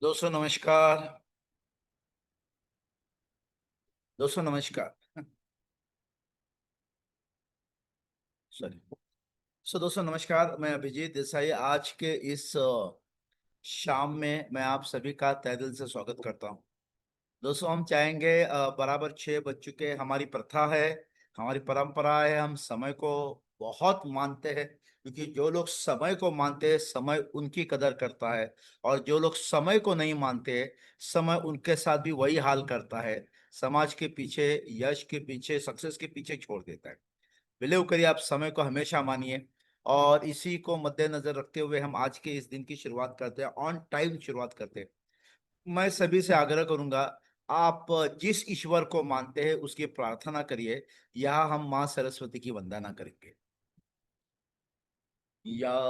दोस्तों नमस्कार। दोस्तों नमस्कार। सॉरी। दोस्तों नमस्कार, मैं अभिजीत देसाई आज के इस शाम में मैं आप सभी का तहे दिल से स्वागत करता हूं। दोस्तों हम चाहेंगे बराबर 6 बज चुके, हमारी प्रथा है, हमारी परंपरा है, हम समय को बहुत मानते हैं क्योंकि जो लोग समय को मानते हैं समय उनकी कदर करता है, और जो लोग समय को नहीं मानते समय उनके साथ भी वही हाल करता है। समाज के पीछे, यश के पीछे, सक्सेस के पीछे छोड़ देता है। बिलीव करिए, आप समय को हमेशा मानिए। और इसी को मद्देनजर रखते हुए हम आज के इस दिन की शुरुआत करते हैं, ऑन टाइम शुरुआत करते हैं। मैं सभी से आग्रह करूंगा, आप जिस ईश्वर को मानते हैं उसकी प्रार्थना करिए। यहाँ हम माँ सरस्वती की वंदना करेंगे। या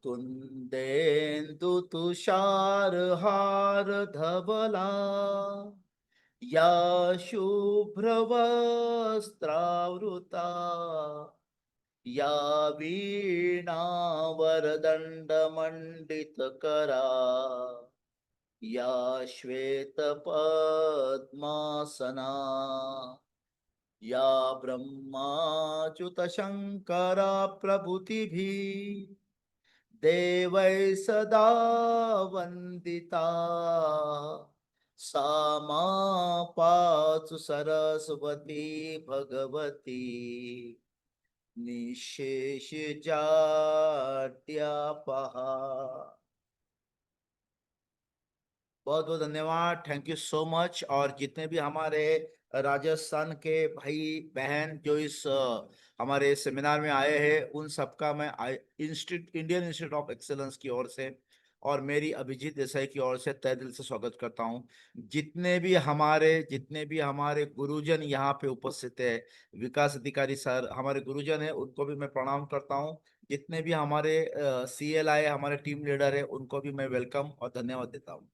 कुंदेन्दु तुषार हार धवला, या शुभ्रवस्त्रावृता, या वीणावरदण्डमण्डितकरा, या श्वेतपद्मासना, या ब्रह्माच्युतशङ्करा प्रभृतिभिः देवैः सदा वन्दिता, सा मां पातु सरस्वती भगवती निःशेषजाड्यापहा। बहुत बहुत धन्यवाद, थैंक यू सो मच। और जितने भी हमारे राजस्थान के भाई बहन जो इस हमारे सेमिनार में आए हैं, उन सबका मैं इंडियन इंस्टीट्यूट ऑफ एक्सेलेंस की ओर से और मेरी अभिजीत देसाई की ओर से तहे दिल से स्वागत करता हूं। जितने भी हमारे गुरुजन यहाँ पे उपस्थित है, विकास अधिकारी सर हमारे गुरुजन है, उनको भी मैं प्रणाम करता हूँ। जितने भी हमारे CLI हमारे टीम लीडर है, उनको भी मैं वेलकम और धन्यवाद देता हूँ।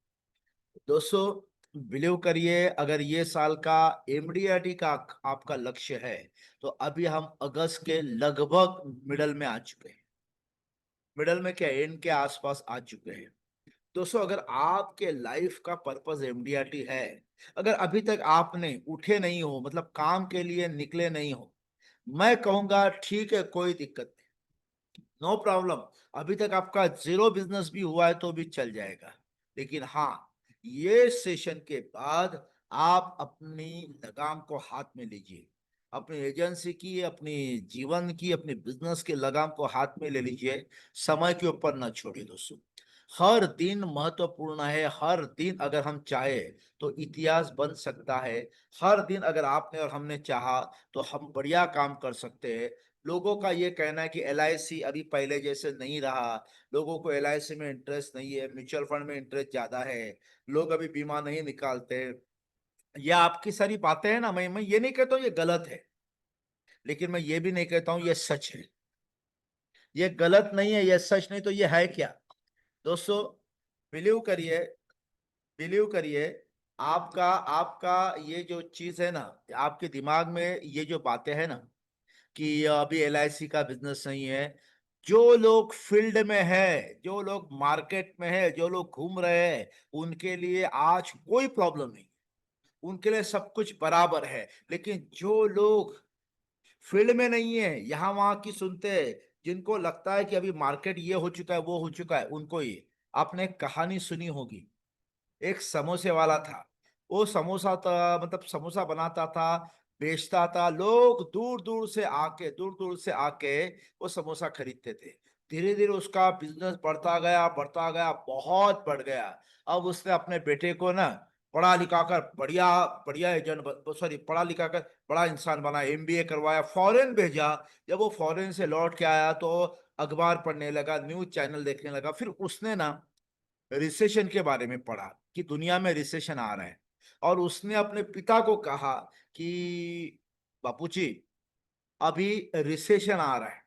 दोस्तों बिलीव करिए, अगर ये साल का MDRT का आपका लक्ष्य है तो अभी हम अगस्त के लगभग मिडल में आ चुके हैं। मिडल में क्या, एंड के आसपास आ चुके हैं। दोस्तों अगर आपके लाइफ का पर्पस MDRT है, अगर अभी तक आपने उठे नहीं हो, मतलब काम के लिए निकले नहीं हो, मैं कहूंगा ठीक है, कोई दिक्कत नहीं, नो प्रॉब्लम। अभी तक आपका जीरो बिजनेस भी हुआ है तो भी चल जाएगा। लेकिन हाँ, ये सेशन के बाद आप अपनी लगाम को हाथ में लीजिए। अपनी एजेंसी की, अपनी जीवन की, अपनी बिजनेस के लगाम को हाथ में ले लीजिए। समय के ऊपर न छोड़िए दोस्तों। हर दिन महत्वपूर्ण है, हर दिन अगर हम चाहे तो इतिहास बन सकता है। हर दिन अगर आपने और हमने चाहा तो हम बढ़िया काम कर सकते हैं। लोगों का ये कहना है कि LIC अभी पहले जैसे नहीं रहा, लोगों को LIC में इंटरेस्ट नहीं है, म्यूचुअल फंड में इंटरेस्ट ज्यादा है, लोग अभी बीमा नहीं निकालते। ये आपकी सारी बातें हैं ना, मैं ये नहीं कहता हूँ ये गलत है, लेकिन मैं ये भी नहीं कहता हूँ ये सच है। ये गलत नहीं है, ये सच नहीं, तो ये है क्या दोस्तों? बिलीव करिए, बिलीव करिए, आपका आपका ये जो चीज है ना, आपके दिमाग में ये जो बातें हैं ना कि अभी LIC का बिजनेस नहीं है, जो लोग फील्ड में है, जो लोग मार्केट में है, जो लोग घूम रहे हैं, उनके लिए आज कोई प्रॉब्लम नहीं, उनके लिए सब कुछ बराबर है। लेकिन जो लोग फील्ड में नहीं है, यहाँ वहां की सुनते हैं, जिनको लगता है कि अभी मार्केट ये हो चुका है, वो हो चुका है, उनको ये आपने कहानी सुनी होगी। एक समोसे वाला था, वो समोसा था, मतलब समोसा बनाता था, बेचता था, लोग दूर दूर से आके वो समोसा खरीदते थे। धीरे धीरे उसका बिजनेस बढ़ता गया, बहुत बढ़ गया। अब उसने अपने बेटे को ना पढ़ा लिखा कर बढ़िया बढ़िया एजेंट, सॉरी, पढ़ा लिखा कर बड़ा इंसान बना, MBA करवाया, फॉरेन भेजा। जब वो फॉरेन से लौट के आया तो अखबार पढ़ने लगा, न्यूज चैनल देखने लगा, फिर उसने ना रिसेशन के बारे में पढ़ा कि दुनिया में रिसेशन आ रहा है। और उसने अपने पिता को कहा कि बापूजी, अभी रिसेशन आ रहा है।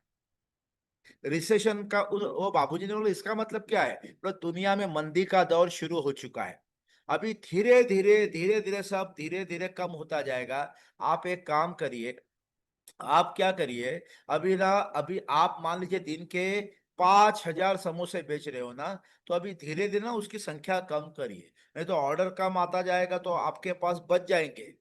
रिसेशन का वो बाबूजी ने बोला, इसका मतलब क्या है? बोला, दुनिया में मंदी का दौर शुरू हो चुका है। अभी धीरे धीरे सब धीरे धीरे कम होता जाएगा। आप एक काम करिए, आप क्या करिए, अभी ना, अभी आप मान लीजिए दिन के 5,000 समोसे बेच रहे हो ना, तो अभी धीरे धीरे ना उसकी संख्या कम करिए, नहीं तो ऑर्डर कम आता जाएगा तो आपके पास बच जाएंगे।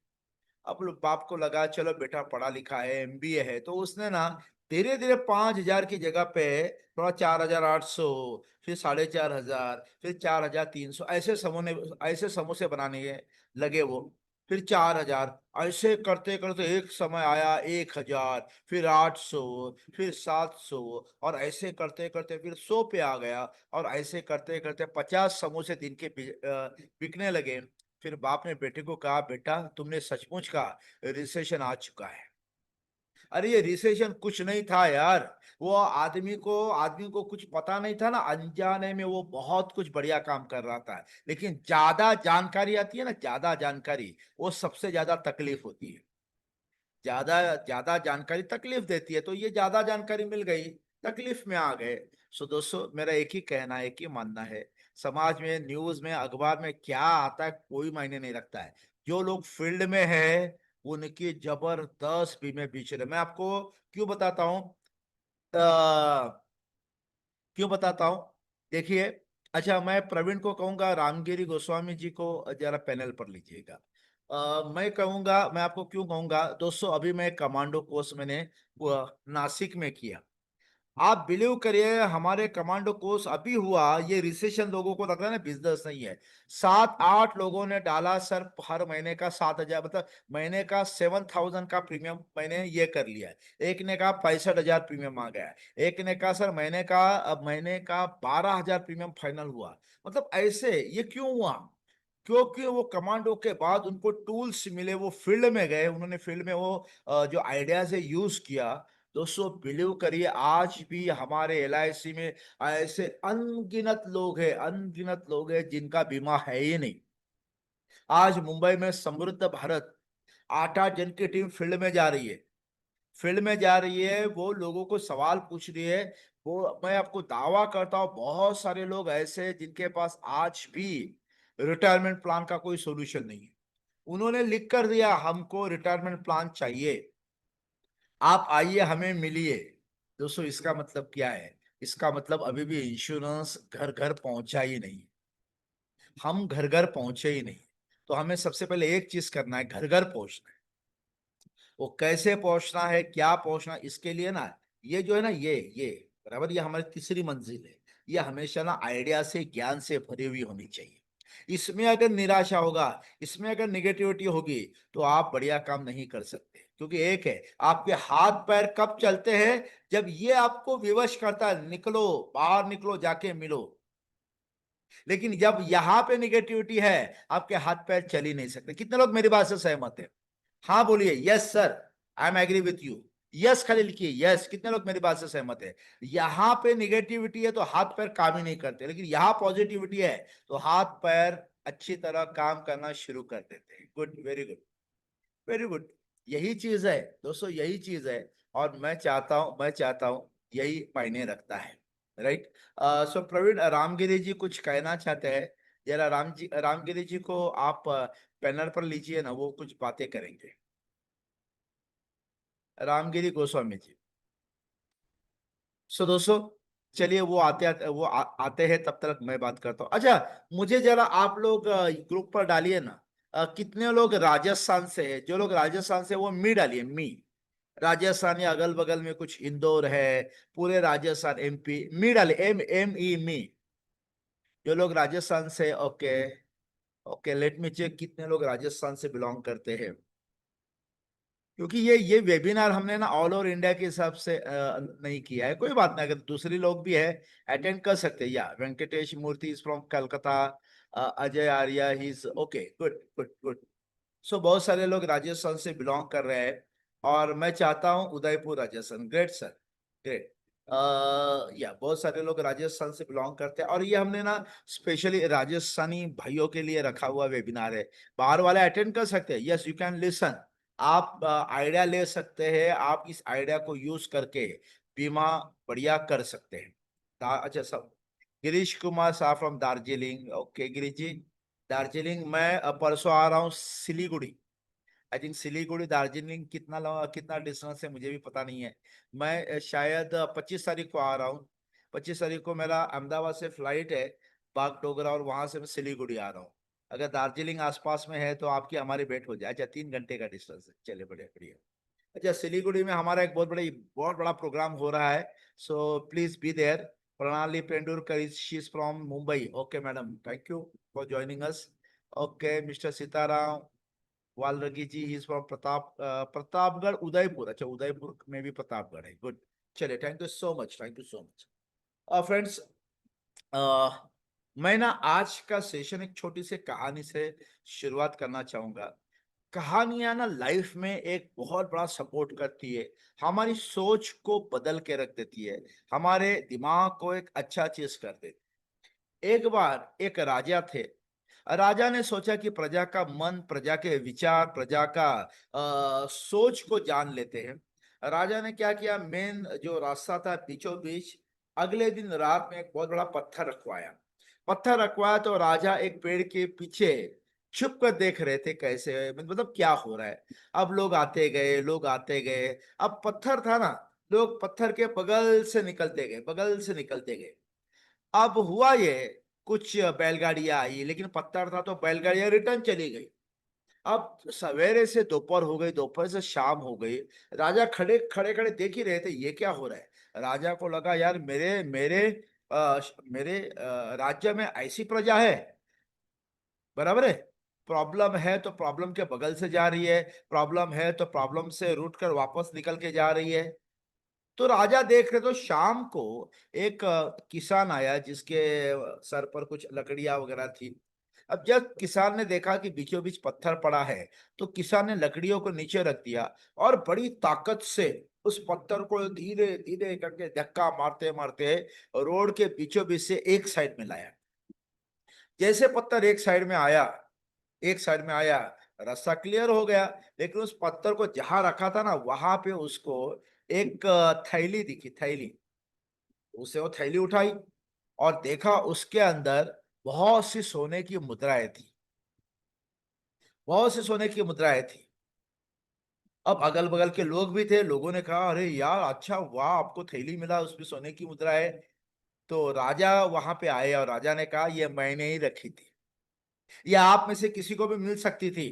अब बाप को लगा चलो बेटा पढ़ा लिखा है, एमबीए है, तो उसने ना धीरे धीरे 5,000 की जगह पे थोड़ा 4,800, फिर 4,500, फिर 4,300 ऐसे समोसे बनाने लगे वो। फिर 4,000, ऐसे करते करते एक समय आया 1,000, फिर 800, फिर 700, और ऐसे करते करते फिर 100 पे आ गया। और ऐसे करते करते 50 समोसे दिन के बिकने लगे। फिर बाप ने बेटे को कहा बेटा तुमने सचमुच कहा, रिसेशन आ चुका है। अरे ये रिसेशन कुछ नहीं था यार, वो आदमी को कुछ पता नहीं था ना, अनजाने में वो बहुत कुछ बढ़िया काम कर रहा था। लेकिन ज्यादा जानकारी आती है ना, ज्यादा जानकारी वो सबसे ज्यादा तकलीफ होती है। ज्यादा ज्यादा जानकारी तकलीफ देती है, तो ये ज्यादा जानकारी मिल गई, तकलीफ में आ गए। सो दोस्तों मेरा एक ही कहना है, एक ही मानना है, समाज में, न्यूज में, अखबार में क्या आता है कोई मायने नहीं रखता है। जो लोग फील्ड में है उनकी जबरदस्त बीमे बीच रहे। मैं आपको क्यों बताता हूँ, क्यों बताता हूँ, देखिए। अच्छा मैं प्रवीण को कहूंगा रामगिरी गोस्वामी जी को जरा पैनल पर लीजिएगा। मैं कहूंगा, मैं आपको क्यों कहूंगा दोस्तों, अभी मैं कमांडो कोर्स मैंने नासिक में किया। आप बिलीव करिए हमारे कमांडो कोर्स अभी हुआ, ये रिसेशन लोगों को लग रहा है ना बिजनेस नहीं है। 7-8 लोगों ने डाला सर, हर महीने का 7,000, मतलब महीने का 7,000 का प्रीमियम मैंने ये कर लिया है। एक ने कहा 65,000 प्रीमियम आ गया है। एक ने कहा सर महीने का, अब महीने का 12,000 प्रीमियम फाइनल हुआ। मतलब ऐसे ये क्यों हुआ? क्योंकि वो कमांडो के बाद उनको टूल्स मिले, वो फील्ड में गए, उन्होंने फील्ड में वो जो आइडियाज है यूज किया। दोस्तों बिलीव करिए आज भी हमारे एलआईसी में ऐसे अनगिनत लोग हैं, अनगिनत लोग हैं जिनका बीमा है ही नहीं। आज मुंबई में समृद्ध भारत 8-8 जन की टीम फील्ड में जा रही है, फील्ड में जा रही है, वो लोगों को सवाल पूछ रही है। वो मैं आपको दावा करता हूँ बहुत सारे लोग ऐसे हैं जिनके पास आज भी रिटायरमेंट प्लान का कोई सोल्यूशन नहीं है। उन्होंने लिख कर दिया हमको रिटायरमेंट प्लान चाहिए, आप आइए हमें मिलिए। दोस्तों इसका मतलब क्या है? इसका मतलब अभी भी इंश्योरेंस घर घर पहुंचा ही नहीं, हम घर घर पहुंचे ही नहीं। तो हमें सबसे पहले एक चीज करना है, घर घर पहुंचना है। वो कैसे पहुंचना है, क्या पहुंचना है, इसके लिए ना ये जो है ना, ये बराबर, ये हमारी तीसरी मंजिल है। ये हमेशा ना आइडिया से, ज्ञान से भरी हुई होनी चाहिए। इसमें अगर निराशा होगा, इसमें अगर निगेटिविटी होगी, तो आप बढ़िया काम नहीं कर सकते। क्योंकि एक है, आपके हाथ पैर कब चलते हैं, जब ये आपको विवश करता है निकलो, बाहर निकलो, जाके मिलो। लेकिन जब यहाँ पे निगेटिविटी है, आपके हाथ पैर चल ही नहीं सकते। कितने लोग मेरी बात से सहमत है? हाँ बोलिए, yes sir, I am agree with you. Yes खाली लिखिए, यस। कितने लोग मेरी बात से सहमत है? यहाँ पे निगेटिविटी है तो हाथ पैर काम ही नहीं करते, लेकिन यहाँ पॉजिटिविटी है तो हाथ पैर अच्छी तरह काम करना शुरू कर देते हैं। Good, very good, very good. यही चीज है दोस्तों, यही चीज है। और मैं चाहता हूँ यही मायने रखता है, राइट। सो प्रवीण, रामगिरी जी कुछ कहना चाहते हैं, जरा रामगिरी जी को आप पैनल पर लीजिए ना, वो कुछ बातें करेंगे। रामगिरी गोस्वामी जी। सो दोस्तों चलिए, वो आते हैं, तब तक मैं बात करता हूँ। अच्छा मुझे जरा आप लोग ग्रुप पर डालिए ना, कितने लोग राजस्थान से है? जो लोग राजस्थान से वो मी डालिए, मी। राजस्थान या अगल बगल में कुछ इंदौर है, पूरे राजस्थान, एमपी, मी डालिए, एम ई मी। जो लोग राजस्थान से, okay, okay, let me check कितने लोग राजस्थान से बिलोंग करते हैं। क्योंकि ये वेबिनार हमने ना ऑल ओवर इंडिया के हिसाब से नहीं किया है। कोई बात नहीं, अगर दूसरे लोग भी है अटेंड कर सकते हैं। या Venkatesh Murthy is from Calcutta, Ajay Arya he is okay, good good good. So बहुत सारे लोग राजस्थान से बिलोंग कर रहे हैं। और मैं चाहता हूँ Udaipur Rajasthan, great sir, great. या बहुत सारे लोग राजस्थान से बिलोंग करते हैं, और ये हमने ना स्पेशली राजस्थानी भाइयों के लिए रखा हुआ वेबिनार है। बाहर वाले अटेंड कर सकते हैं, यस यू कैन लिसन। आप आइडिया ले सकते हैं, आप इस आइडिया को यूज करके बीमा बढ़िया कर सकते हैं। अच्छा सब, गिरीश कुमार शाह फ्रॉम दार्जिलिंग, ओके गिरीश जी। दार्जिलिंग, मैं परसों आ रहा हूँ सिलीगुड़ी। आई थिंक सिलीगुड़ी दार्जिलिंग कितना कितना डिस्टेंस है मुझे भी पता नहीं है। मैं शायद 25 तारीख को आ रहा हूँ। 25 तारीख को मेरा अहमदाबाद से फ्लाइट है बागडोगरा, और वहां से मैं सिलीगुड़ी आ रहा हूँ। अगर दार्जिलिंग आसपास में है तो आपकी हमारी भेंट हो जाए। अच्छा, 3 घंटे का डिस्टेंस है, चले बढ़िया बढ़िया। अच्छा, सिलीगुड़ी में हमारा एक बहुत बड़ा प्रोग्राम हो रहा है, so please be there. Pranali Pendurkar, she is from Mumbai. Okay madam, thank you for joining us. Okay mister Sitaram Walargi ji, he is from Pratapgarh Udaipur. अच्छा, उदयपुर में भी प्रतापगढ़ है, गुड। चलिए, thank you so much, thank you so much. Friends, मैं ना आज का सेशन एक छोटी सी कहानी से शुरुआत करना चाहूंगा। कहानियां ना लाइफ में एक बहुत बड़ा सपोर्ट करती है, हमारी सोच को बदल के रख देती है, हमारे दिमाग को एक अच्छा चीज कर देती है। एक बार एक राजा थे। राजा ने सोचा कि प्रजा का मन, प्रजा के विचार, प्रजा का सोच को जान लेते हैं। राजा ने क्या किया, मेन जो रास्ता था बीचों बीच, अगले दिन रात में एक बहुत बड़ा पत्थर रखवाया। पत्थर रखवाया तो राजा एक पेड़ के पीछे छुप कर देख रहे थे, कैसे मतलब क्या हो रहा है। अब लोग आते गए, लोग आते गए। अब पत्थर था ना, लोग पत्थर के बगल से निकलते गए, बगल से निकलते गए। अब हुआ ये, कुछ बैलगाड़ियां आई, लेकिन पत्थर था तो बैलगाड़ियां रिटर्न चली गई। अब सवेरे से दोपहर हो गई, दोपहर से शाम हो गई। राजा खड़े खड़े खड़े देख ही रहे थे, ये क्या हो रहा है। राजा को लगा, यार मेरे मेरे मेरे राज्य में ऐसी प्रजा है, बराबर है। प्रॉब्लम है तो प्रॉब्लम के बगल से जा रही है, प्रॉब्लम है तो प्रॉब्लम से रूट कर वापस निकल के जा रही है। तो राजा देख रहे तो शाम को एक किसान आया, जिसके सर पर कुछ लकड़ियां वगैरह थी। अब जब किसान ने देखा कि बीचों बीच पत्थर पड़ा है, तो किसान ने लकड़ियों को नीचे रख दिया और बड़ी ताकत से उस पत्थर को धीरे धीरे करके धक्का मारते मारते रोड के बीचों बीच से एक साइड में लाया। जैसे पत्थर एक साइड में आया, एक साइड में आया, रास्ता क्लियर हो गया। लेकिन उस पत्थर को जहां रखा था ना, वहां पे उसको एक थैली दिखी, थैली। उसे वो थैली उठाई और देखा, उसके अंदर बहुत सी सोने की मुद्राएं थी, बहुत सी सोने की मुद्राएं थी। अब अगल बगल के लोग भी थे, लोगों ने कहा, अरे यार अच्छा, वाह, आपको थैली मिला, उसमें सोने की मुद्राएं। तो राजा वहां पे आए और राजा ने कहा, ये मैंने ही रखी थी, ये आप में से किसी को भी मिल सकती थी,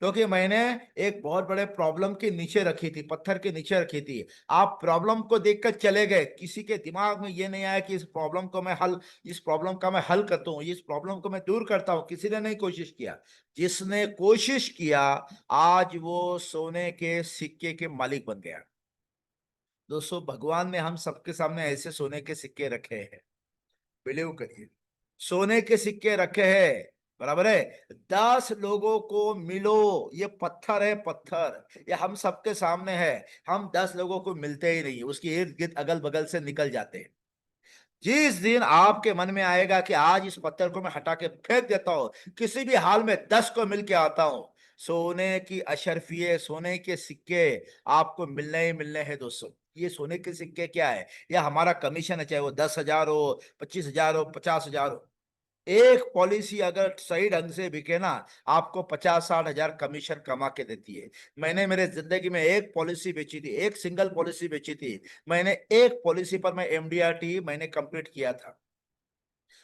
क्योंकि मैंने एक बहुत बड़े प्रॉब्लम के नीचे रखी थी, पत्थर के नीचे रखी थी। आप प्रॉब्लम को देखकर चले गए, किसी के दिमाग में ये नहीं आया कि इस प्रॉब्लम का मैं हल करता हूँ, इस प्रॉब्लम को मैं दूर करता हूँ। किसी ने नहीं कोशिश किया। जिसने कोशिश किया, आज वो सोने के सिक्के के मालिक बन गया। दोस्तों, भगवान ने हम सबके सामने ऐसे सोने के सिक्के रखे हैं, बिलीव करिए, सोने के सिक्के रखे हैं, बराबर है। 10 लोगों को मिलो, ये पत्थर है, पत्थर, ये हम सबके सामने है। हम 10 लोगों को मिलते ही नहीं, उसके इर्द गिर्द अगल बगल से निकल जाते हैं। जिस दिन आपके मन में आएगा कि आज इस पत्थर को मैं हटा के फेंक देता हूं, किसी भी हाल में 10 को मिल के आता हूं, सोने की अशरफिये, सोने के सिक्के आपको मिलने ही मिलने हैं दोस्तों। ये सोने के सिक्के क्या है, ये हमारा कमीशन है, चाहे वो 10,000 हो, 25,000 हो, 50,000 हो। एक पॉलिसी अगर सही ढंग से बिके ना, आपको 50-60 हजार कमीशन कमा के देती है। मैंने मेरे जिंदगी में एक पॉलिसी बेची थी, एक सिंगल पॉलिसी बेची थी। मैंने एक पॉलिसी पर मैं एमडीआरटी मैंने कंप्लीट किया था।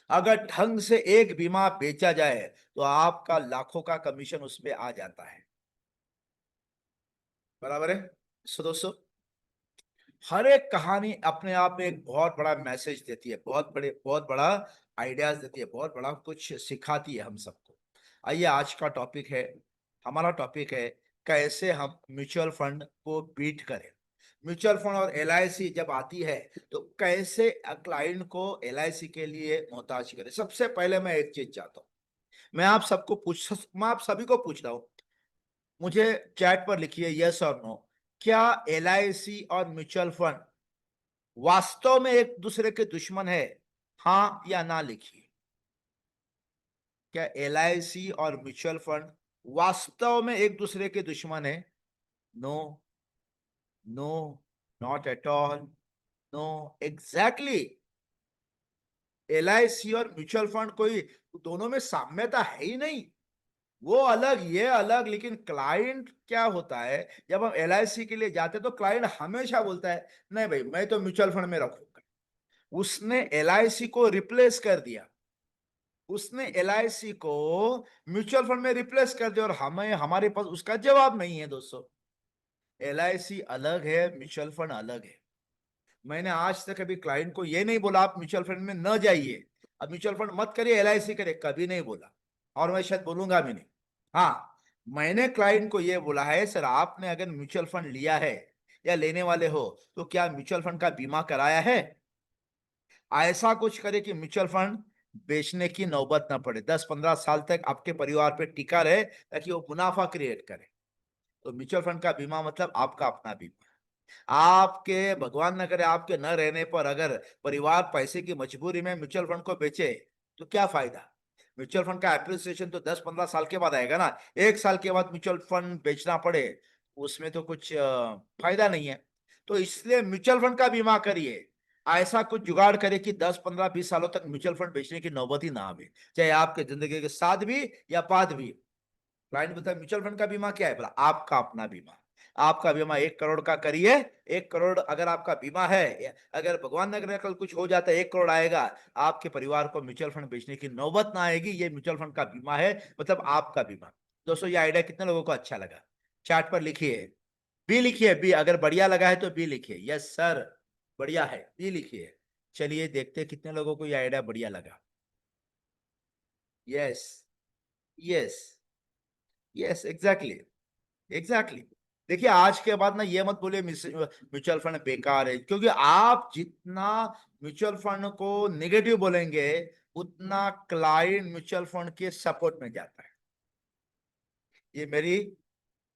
अगर ढंग से एक बीमा बेचा जाए तो आपका लाखों का कमीशन उसपे आ जाता है, बराबर है। सो दोस्तों, हर एक कहानी अपने आप में एक बहुत बड़ा मैसेज देती है, बहुत बड़ा आइडियाज देती है, बहुत बड़ा कुछ सिखाती है हम सबको। आइए, आज का टॉपिक है, हमारा टॉपिक है, कैसे हम म्यूचुअल फंड को बीट करें। म्यूचुअल फंड और एलआईसी जब आती है, तो कैसे क्लाइंट को एलआईसी के लिए मोहताज करें। सबसे पहले मैं एक चीज चाहता हूँ, मैं आप सभी को पूछ रहा हूँ, मुझे चैट पर लिखिए यस और नो। क्या एलआईसी और म्यूचुअल फंड वास्तव में एक दूसरे के दुश्मन है? हाँ या ना लिखिए। क्या एलआईसी और म्यूचुअल फंड वास्तव में एक दूसरे के दुश्मन है? No, no, not at all, no, exactly. LIC और म्यूचुअल फंड कोई, दोनों में साम्यता है ही नहीं। वो अलग, ये अलग। लेकिन क्लाइंट क्या होता है, जब हम एलआईसी के लिए जाते हैं तो क्लाइंट हमेशा बोलता है, नहीं भाई, मैं तो म्यूचुअल फंड में रखूंगा, उसने एलआईसी को रिप्लेस कर दिया। उसने एलआईसी को म्यूचुअल फंड में रिप्लेस कर दिया, और हमें हमारे पास उसका जवाब नहीं है दोस्तों। एलआईसी अलग है, म्यूचुअल फंड अलग है। मैंने आज तक कभी क्लाइंट को ये नहीं बोला आप म्यूचुअल फंड में न जाइए, अब म्यूचुअल फंड मत करिए, एलआईसी करिए, कभी नहीं बोला, और मैं शायद बोलूंगा भी नहीं। हाँ, मैंने क्लाइंट को ये बोला है, सर आपने अगर म्यूचुअल फंड लिया है या लेने वाले हो तो क्या म्यूचुअल फंड का बीमा कराया है। ऐसा कुछ करे कि म्यूचुअल फंड बेचने की नौबत ना पड़े, 10-15 साल तक आपके परिवार पे टिका रहे, ताकि वो मुनाफा क्रिएट करे। तो म्यूचुअल फंड का बीमा मतलब आपका अपना बीमा। आपके भगवान न करे आपके न रहने पर अगर परिवार पैसे की मजबूरी में म्यूचुअल फंड को बेचे तो क्या फायदा। म्यूचुअल फंड का एप्रिसिएशन तो 10-15 साल के बाद आएगा ना। 1 साल के बाद म्यूचुअल फंड बेचना पड़े, उसमें तो कुछ फायदा नहीं है। तो इसलिए म्यूचुअल फंड का बीमा करिए। ऐसा कुछ जुगाड़ करे कि 10-15-20 सालों तक म्यूचुअल फंड बेचने की नौबत ही ना आवे, चाहे आपके जिंदगी के साथ भी या बाद भी। क्लाइंट बोलता है म्यूचुअल फंड का बीमा क्या है, बोला आपका अपना बीमा। आपका बीमा 1 करोड़ का करिए। 1 करोड़ अगर आपका बीमा है, अगर भगवान न करे कल कुछ हो जाता है, 1 करोड़ आएगा, आपके परिवार को म्यूचुअल फंड बेचने की नौबत ना आएगी। ये म्यूचुअल फंड का बीमा है, मतलब आपका बीमा। दोस्तों ये आइडिया कितने लोगों को अच्छा लगा, चैट पर लिखिए। बी लिखिए, बी, अगर बढ़िया लगा है तो बी लिखिए, यस सर बढ़िया है, बी लिखिए। चलिए देखते हैं कितने लोगों को ये आइडिया बढ़िया लगा। Yes, yes, yes, exactly, exactly. देखिए आज के बाद ना ये मत बोलिए म्यूचुअल फंड बेकार है, क्योंकि आप जितना म्यूचुअल फंड को नेगेटिव बोलेंगे उतना क्लाइंट म्यूचुअल फंड के सपोर्ट में जाता है। ये मेरी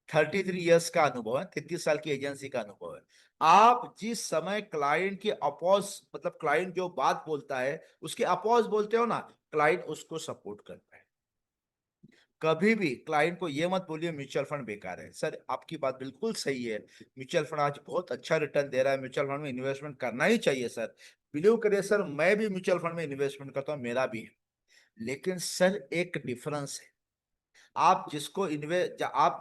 33 इयर्स का अनुभव है, 33 साल की एजेंसी का अनुभव है। आप जिस समय क्लाइंट के अपोज, मतलब क्लाइंट जो बात बोलता है उसके अपोज बोलते हो ना, क्लाइंट उसको सपोर्ट करता है। कभी भी क्लाइंट को ये मत बोलिए म्यूचुअल फंड बेकार है। सर आपकी बात बिल्कुल सही है, म्यूचुअल फंड आज बहुत अच्छा रिटर्न दे रहा है, म्यूचुअल फंड में इन्वेस्टमेंट करना ही चाहिए सर। बिलीव करिए सर, मैं भी म्यूचुअल फंड में इन्वेस्टमेंट करता हूँ, मेरा भी है। लेकिन सर एक डिफरेंस है, आप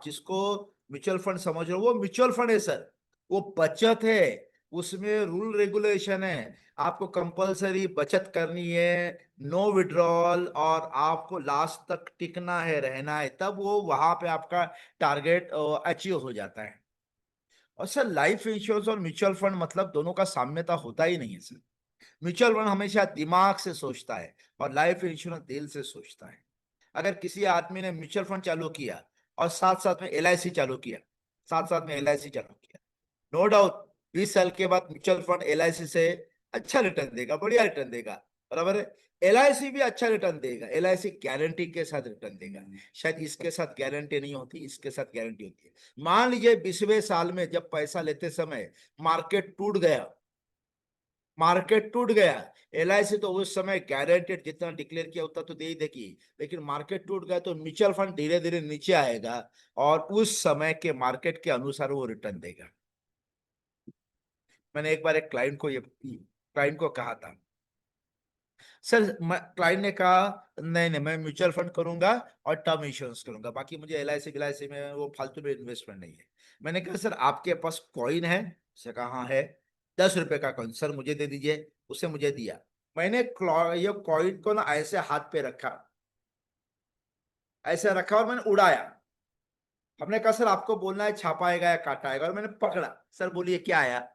जिसको म्यूचुअल फंड समझ रहे हो वो म्यूचुअल फंड है सर, वो बचत है। उसमें रूल रेगुलेशन है, आपको कंपलसरी बचत करनी है, नो विड्रॉल, और आपको लास्ट तक टिकना है, रहना है, तब वो वहां पे आपका टारगेट अचीव हो जाता है। और सर लाइफ इंश्योरेंस और म्यूचुअल फंड मतलब दोनों का साम्यता होता ही नहीं है सर। म्यूचुअल फंड हमेशा दिमाग से सोचता है और लाइफ इंश्योरेंस दिल से सोचता है। अगर किसी आदमी ने म्यूचुअल फंड चालू किया और साथ साथ में एलआईसी चालू किया, साथ साथ में एलआईसी चालू किया, नो डाउट 20 साल के बाद म्यूचुअल फंड एलआईसी से अच्छा रिटर्न देगा, बढ़िया रिटर्न देगा, बराबर है। एलआईसी भी अच्छा रिटर्न देगा, एलआईसी गारंटी के साथ रिटर्न देगा। शायद इसके साथ गारंटी नहीं होती, इसके साथ गारंटी होती है। मान लीजिए 20वें साल में जब पैसा लेते समय मार्केट टूट गया, मार्केट टूट गया, एलआईसी तो उस समय गारंटेड जितना डिक्लेयर किया उतना तो दे ही देगी, लेकिन मार्केट टूट गया तो म्यूचुअल फंड धीरे धीरे नीचे आएगा और उस समय के मार्केट के अनुसार वो रिटर्न देगा। मैंने एक बार एक क्लाइंट को कहा था, सर क्लाइंट ने कहा नहीं नहीं मैं म्यूचुअल फंड करूंगा और टर्म इंश्योरेंस करूंगा, बाकी मुझे एलआईसी में वो फालतू में इन्वेस्टमेंट नहीं है। मैंने कहा सर आपके पास कॉइन है, उसने कहा हाँ है। 10 रुपए का कॉइन, सर मुझे दे दीजिए। उसे मुझे दिया। मैंने ये कॉइन को ना ऐसे हाथ पे रखा, ऐसे रखा और मैंने उड़ाया। हमने कहा सर आपको बोलना है छापा आएगा या काटा आएगा, और मैंने पकड़ा, सर बोलिए क्या आया।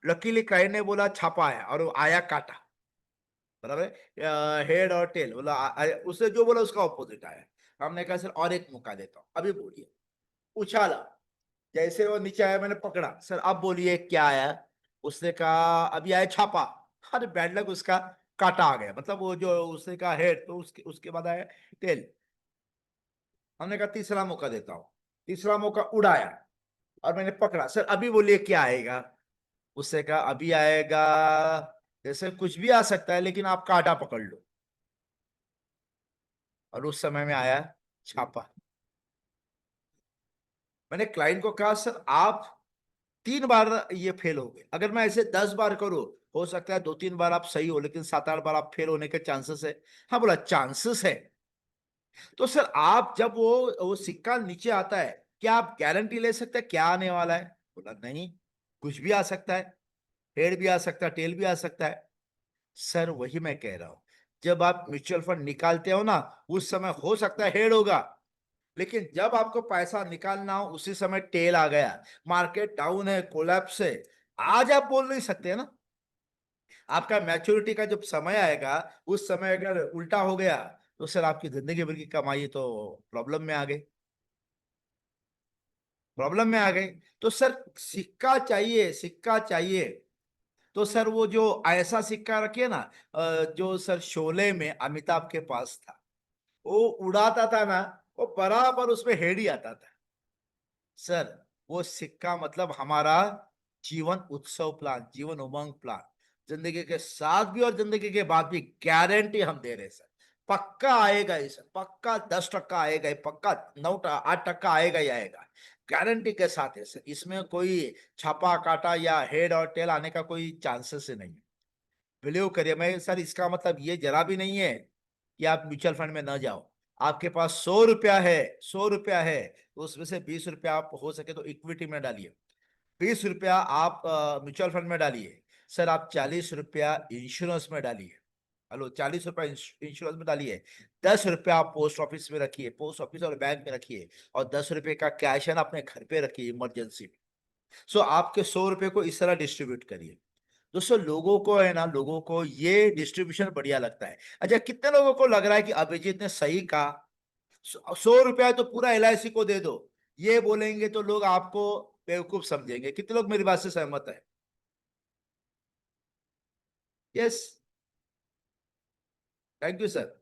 लकीली क्लाइंट ने बोला छापा आया, और वो आया काटा, बराबर। हेड और टेल बोला, उसने जो बोला उसका ऑपोजिट आया। हमने कहा सर और एक मौका देता हूँ, अभी बोलिए। उछाला, जैसे वो नीचे आया मैंने पकड़ा, सर अब बोलिए क्या आया। उसने कहा अभी आया छापा। अरे बैड लक, उसका काटा आ गया, मतलब वो जो उसने कहा हेड, तो उसके उसके बाद आया टेल। हमने कहा तीसरा मौका देता हूँ। तीसरा मौका उड़ाया और मैंने पकड़ा, सर अभी बोलिए क्या आएगा। उससे कहा अभी आएगा, जैसे कुछ भी आ सकता है लेकिन आप काटा पकड़ लो। और उस समय में आया छापा। मैंने क्लाइंट को कहा सर आप 3 बार ये फेल हो गए, अगर मैं ऐसे 10 बार करूं हो सकता है 2-3 बार आप सही हो, लेकिन 7-8 बार आप फेल होने के चांसेस है। हाँ बोला चांसेस है। तो सर आप जब वो सिक्का नीचे आता है, क्या आप गारंटी ले सकते हैं क्या आने वाला है। बोला नहीं, कुछ भी आ सकता है, हेड भी आ सकता है, टेल भी आ सकता है। सर वही मैं कह रहा हूँ, जब आप म्यूचुअल फंड निकालते हो ना, उस समय हो सकता है हेड होगा, लेकिन जब आपको पैसा निकालना हो उसी समय टेल आ गया, मार्केट डाउन है, कोलैप्स है, आज आप बोल नहीं सकते ना। आपका मैच्योरिटी का जब समय आएगा, उस समय अगर उल्टा हो गया, तो सर आपकी जिंदगी भर की कमाई तो प्रॉब्लम में आ गई, प्रॉब्लम में आ गई। तो सर सिक्का चाहिए, सिक्का चाहिए। तो सर वो जो ऐसा सिक्का रखिए ना, जो सर शोले में अमिताभ के पास था, वो उड़ाता था ना, वो बराबर उसमें हेड ही आता था। सर वो सिक्का मतलब हमारा जीवन उत्सव प्लान, जीवन उमंग प्लान, जिंदगी के साथ भी और जिंदगी के बाद भी गारंटी हम दे रहे हैं सर। पक्का आएगा ही सर, पक्का 10% आएगा ही, पक्का 8% आएगा ही आएगा, गारंटी के साथ है सर। इसमें कोई छापा काटा या हेड और टेल आने का कोई चांसेस ही नहीं है। बिलीव करिए, मैं सर इसका मतलब ये जरा भी नहीं है कि आप म्यूचुअल फंड में न जाओ। आपके पास 100 रुपया है, 100 रुपया है, तो उसमें से 20 रुपया आप हो सके तो इक्विटी में डालिए, 20 रुपया आप म्यूचुअल फंड में डालिए, सर आप 40 रुपया इंश्योरेंस में डालिए। हेलो, 40 रुपया इंश्योरेंस में डालिए, 10 रुपया आप पोस्ट ऑफिस में रखिए, पोस्ट ऑफिस और बैंक में रखिए, और 10 रुपये का कैश है ना अपने घर पे रखिए इमरजेंसी में। सो आपके 100 रुपये को इस तरह डिस्ट्रीब्यूट करिए। दोस्तों लोगों को है ना, लोगों को ये डिस्ट्रीब्यूशन बढ़िया लगता है। अच्छा, कितने लोगों को लग रहा है कि अभिजीत ने सही कहा, 100 रुपया तो पूरा एलआईसी को दे दो, ये बोलेंगे तो लोग आपको बेवकूफ समझेंगे। कितने लोग मेरी बात से सहमत है? यस। Thank you sir.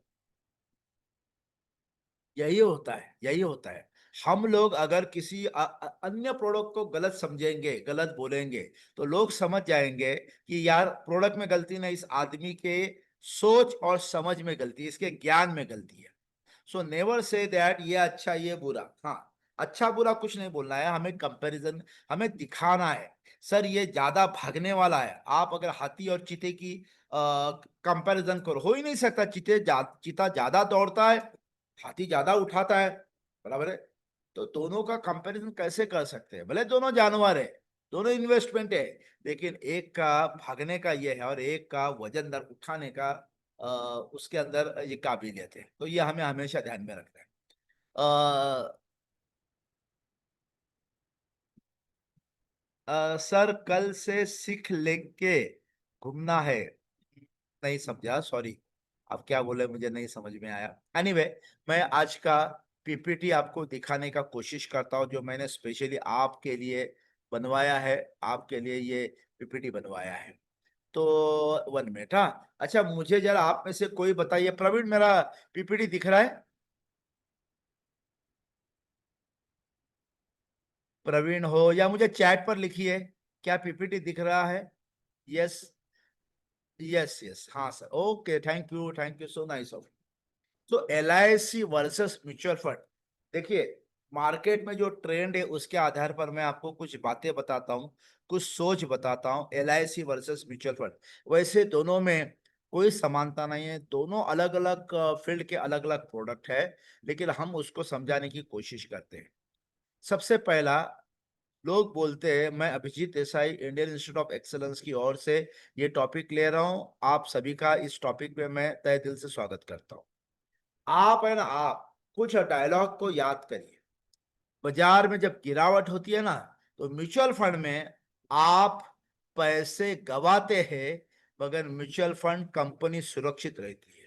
यही होता है, यही होता है। हम लोग अगर किसी अन्य प्रोडक्ट को गलत समझेंगे, गलत बोलेंगे, तो लोग समझ जाएंगे कि यार प्रोडक्ट में गलती नहीं, इस आदमी के सोच और समझ में गलती है, इसके ज्ञान में गलती है। सो नेवर से दैट ये अच्छा ये बुरा। हाँ, अच्छा बुरा कुछ नहीं बोलना है, हमें कंपैरिजन, हमें दिखाना है। सर ये ज्यादा भागने वाला है, आप अगर हाथी और चीते की कंपैरिजन करो, हो ही नहीं सकता। चीता ज्यादा दौड़ता है, हाथी ज्यादा उठाता है, बराबर है। तो दोनों का कंपैरिजन कैसे कर सकते हैं? भले दोनों जानवर है, दोनों इन्वेस्टमेंट है, लेकिन एक का भागने का ये है और एक का वजन दर उठाने का उसके अंदर ये काबिलियत है। तो ये हमें हमेशा ध्यान में रखना है। सर कल से सीख लेके घूमना है। नहीं समझा, सॉरी। आप क्या बोले मुझे नहीं समझ में आया। एनीवे, मैं आज का पीपीटी आपको दिखाने का कोशिश करता हूँ, जो मैंने स्पेशली आपके लिए बनवाया है, आपके लिए ये पीपीटी बनवाया है। तो 1 मिनट। हाँ, अच्छा मुझे जरा आप में से कोई बताइए, प्रवीण मेरा पीपीटी दिख रहा है? प्रवीण हो, या मुझे चैट पर लिखिए, क्या पीपीटी दिख रहा है? यस, यस, यस, हाँ sir, okay, thank you so nice of. तो एलआईसी वर्सेस म्यूचुअल फंड, देखिए मार्केट में जो ट्रेंड है उसके आधार पर मैं आपको कुछ बातें बताता हूँ, कुछ सोच बताता हूँ। एलआईसी वर्सेस म्यूचुअल फंड, वैसे दोनों में कोई समानता नहीं है, दोनों अलग अलग फील्ड के अलग अलग प्रोडक्ट है, लेकिन हम उसको समझाने की कोशिश करते हैं। सबसे पहला, लोग बोलते हैं, मैं Abhijeet Desai Indian Institute of Excellence की ओर से ये टॉपिक ले रहा हूँ, आप सभी का इस टॉपिक पे मैं तहे दिल से स्वागत करता हूँ। आप है ना, आप कुछ डायलॉग को याद करिए। बाजार में जब गिरावट होती है ना, तो म्यूचुअल फंड में आप पैसे गवाते हैं, मगर म्यूचुअल फंड कंपनी सुरक्षित रहती है।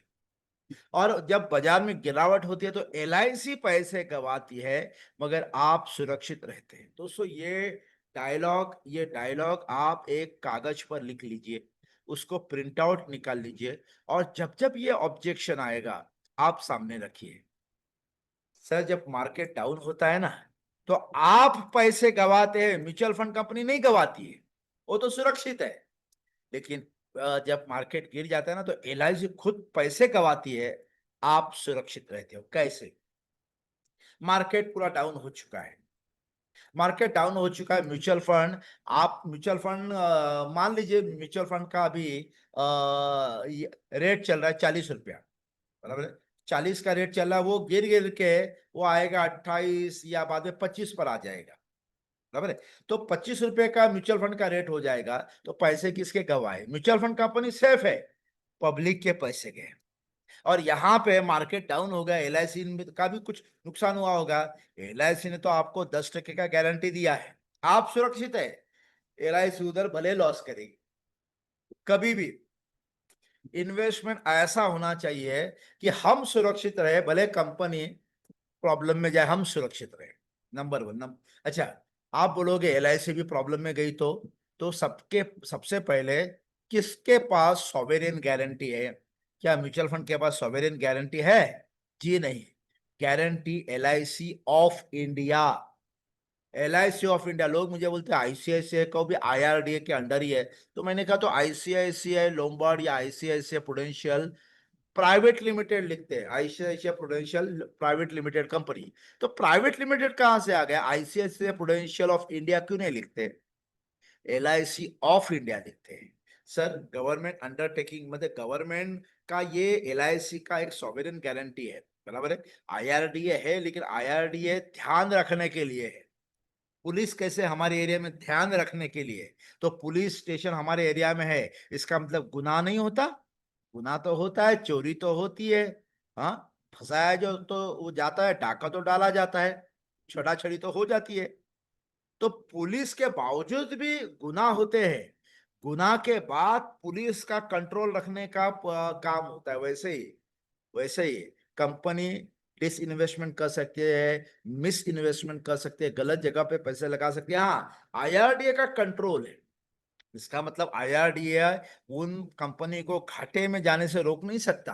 और जब बाजार में गिरावट होती है तो एलआईसी पैसे गवाती है, मगर आप सुरक्षित रहते हैं। दोस्तों ये डायलॉग आप एक कागज पर लिख लीजिए, उसको प्रिंट आउट निकाल लीजिए, और जब जब ये ऑब्जेक्शन आएगा आप सामने रखिए। सर जब मार्केट डाउन होता है ना, तो आप पैसे गवाते हैं, म्यूचुअल फंड कंपनी नहीं गवाती है, वो तो सुरक्षित है। लेकिन जब मार्केट गिर जाता है ना, तो एलआईसी खुद पैसे गवाती है, आप सुरक्षित रहते हो। कैसे? मार्केट पूरा डाउन हो चुका है, मार्केट डाउन हो चुका है, म्यूचुअल फंड, आप म्यूचुअल फंड मान लीजिए म्यूचुअल फंड का अभी रेट चल रहा है 40 रुपया, बराबर है। 40 का रेट चल रहा है, वो गिर गिर के वो आएगा 28 या बाद में 25 पर आ जाएगा, बराबर है। तो 25 रुपए का म्यूचुअल फंड का रेट हो जाएगा, तो पैसे किसके गवाए? म्यूचुअल फंड कंपनी सेफ है। पब्लिक के पैसे गए। और यहाँ पे मार्केट डाउन हो गया, एलआईसी का भी कुछ नुकसान हुआ होगा। एलआईसी ने तो आपको 10% का गारंटी दिया है, आप सुरक्षित है। एलआईसी उधर भले लॉस करेगी। कभी भी इन्वेस्टमेंट ऐसा होना चाहिए कि हम सुरक्षित रहे, भले कंपनी प्रॉब्लम में जाए, हम सुरक्षित रहे। Number one. अच्छा, आप बोलोगे एलआईसी भी प्रॉब्लम में गई तो सबके सबसे पहले किसके पास सॉवेरेन गारंटी है? क्या म्यूचुअल फंड के पास सॉवेरेन गारंटी है? जी नहीं। Guarantee LIC of India. LIC of India. लोग मुझे बोलते हैं आईसीआईसीआई को भी आईआरडीए के अंडर ही है। तो मैंने कहा तो आईसीआईसीआई लोम्बार्ड या आईसीआईसीआई प्रुडेंशियल प्राइवेट लिमिटेड लिखते हैं, ICICI Prudential private limited company. तो प्राइवेट लिमिटेड कहां से आ गया? आईसीआईसीआई प्रुडेंशियल ऑफ इंडिया क्यों नहीं लिखते? एलआईसी ऑफ इंडिया लिखते हैं। सर, गवर्नमेंट अंडरटेकिंग मतलब गवर्नमेंट का ये एलआईसी का एक सॉवरेन गारंटी है, बराबर है। आईआरडीए है, लेकिन आईआरडीए ध्यान रखने के लिए है। पुलिस कैसे हमारे एरिया में ध्यान रखने के लिए। तो पुलिस स्टेशन हमारे एरिया में है, इसका मतलब गुनाह नहीं होता? गुनाह तो होता है, चोरी तो होती है। हाँ, फंसाया जो तो वो जाता है, डाका तो डाला जाता है, छड़ी तो हो जाती है। तो पुलिस के बावजूद भी गुनाह होते हैं। गुनाह के बाद पुलिस का कंट्रोल रखने का काम होता है। वैसे ही कंपनी डिस इन्वेस्टमेंट कर सकती है, मिस इन्वेस्टमेंट कर सकती है, गलत जगह पे पैसे लगा सकती है। हाँ, आईआरडीए का कंट्रोल है। इसका मतलब आईआरडीए उन कंपनी को घाटे में जाने से रोक नहीं सकता।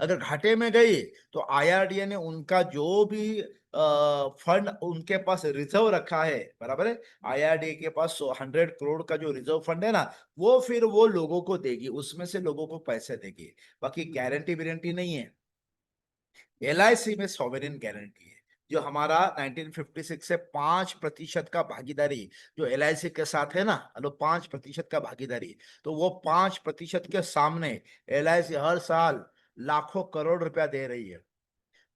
अगर घाटे में गई तो आईआरडीए ने उनका जो भी फंड उनके पास रिजर्व रखा है, बराबर है, आईआरडीए के पास 100 करोड़ का जो रिजर्व फंड है ना, वो फिर वो लोगों को देगी, उसमें से लोगों को पैसे देगी। बाकी गारंटी वारंटी नहीं है। एलआईसी में सॉवरेन गारंटी है। जो हमारा 1956 से 5% का भागीदारी जो एलआईसी के साथ है ना, हेलो, 5% का भागीदारी, तो वो 5% के सामने एलआईसी हर साल लाखों करोड़ रुपया दे रही है।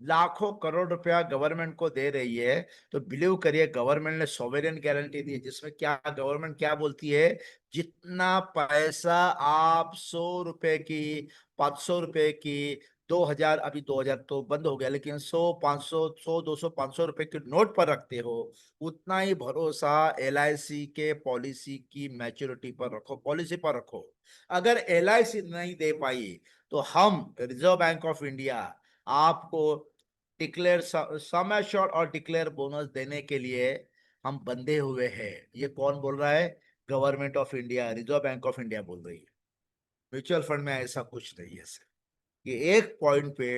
लाखों करोड़ रुपया गवर्नमेंट को दे रही है। तो बिलीव करिए, गवर्नमेंट ने सॉवरेन गारंटी दी है, जिसमें क्या गवर्नमेंट क्या बोलती है, जितना पैसा आप 100 रुपए की, 500 रुपए की, 2000, अभी 2000 तो बंद हो गया, लेकिन 100, 500, 100, 200, 500 रुपए के नोट पर रखते हो, उतना ही भरोसा एलआईसी के पॉलिसी की मैच्योरिटी पर रखो, पॉलिसी पर रखो। अगर एलआईसी नहीं दे पाई तो हम रिजर्व बैंक ऑफ इंडिया आपको डिक्लेयर सम एश्योर्ड और डिक्लेयर बोनस देने के लिए हम बंधे हुए हैं। ये कौन बोल रहा है? Government of India, reserve bank of India बोल रही है। म्यूचुअल फंड में ऐसा कुछ नहीं है सर। ये एक पॉइंट पे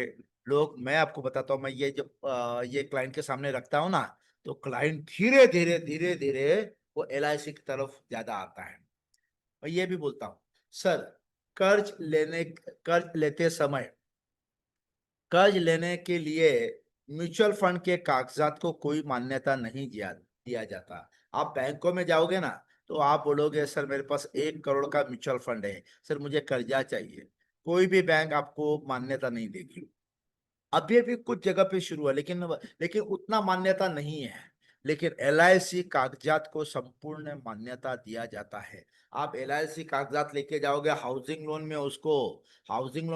लोग, मैं आपको बताता हूँ, मैं ये जब ये क्लाइंट के सामने रखता हूँ ना, तो क्लाइंट धीरे धीरे धीरे धीरे वो एलआईसी की तरफ ज्यादा आता है। मैं ये भी बोलता हूँ, सर, कर्ज लेते समय, कर्ज लेने के लिए म्यूचुअल फंड के कागजात को कोई मान्यता नहीं दिया जाता। आप बैंकों में जाओगे ना, तो आप बोलोगे सर मेरे पास 1 करोड़ का म्यूचुअल फंड है, सर मुझे कर्जा चाहिए, कोई भी बैंक आपको मान्यता नहीं देगी। अभी अभी कुछ जगह पे शुरू है, लेकिन लेकिन उतना मान्यता नहीं है। लेकिन एलआईसी कागजात को संपूर्ण मान्यता दिया जाता है। आप एलआईसी कागजात लेके जाओगे हाउसिंग लोन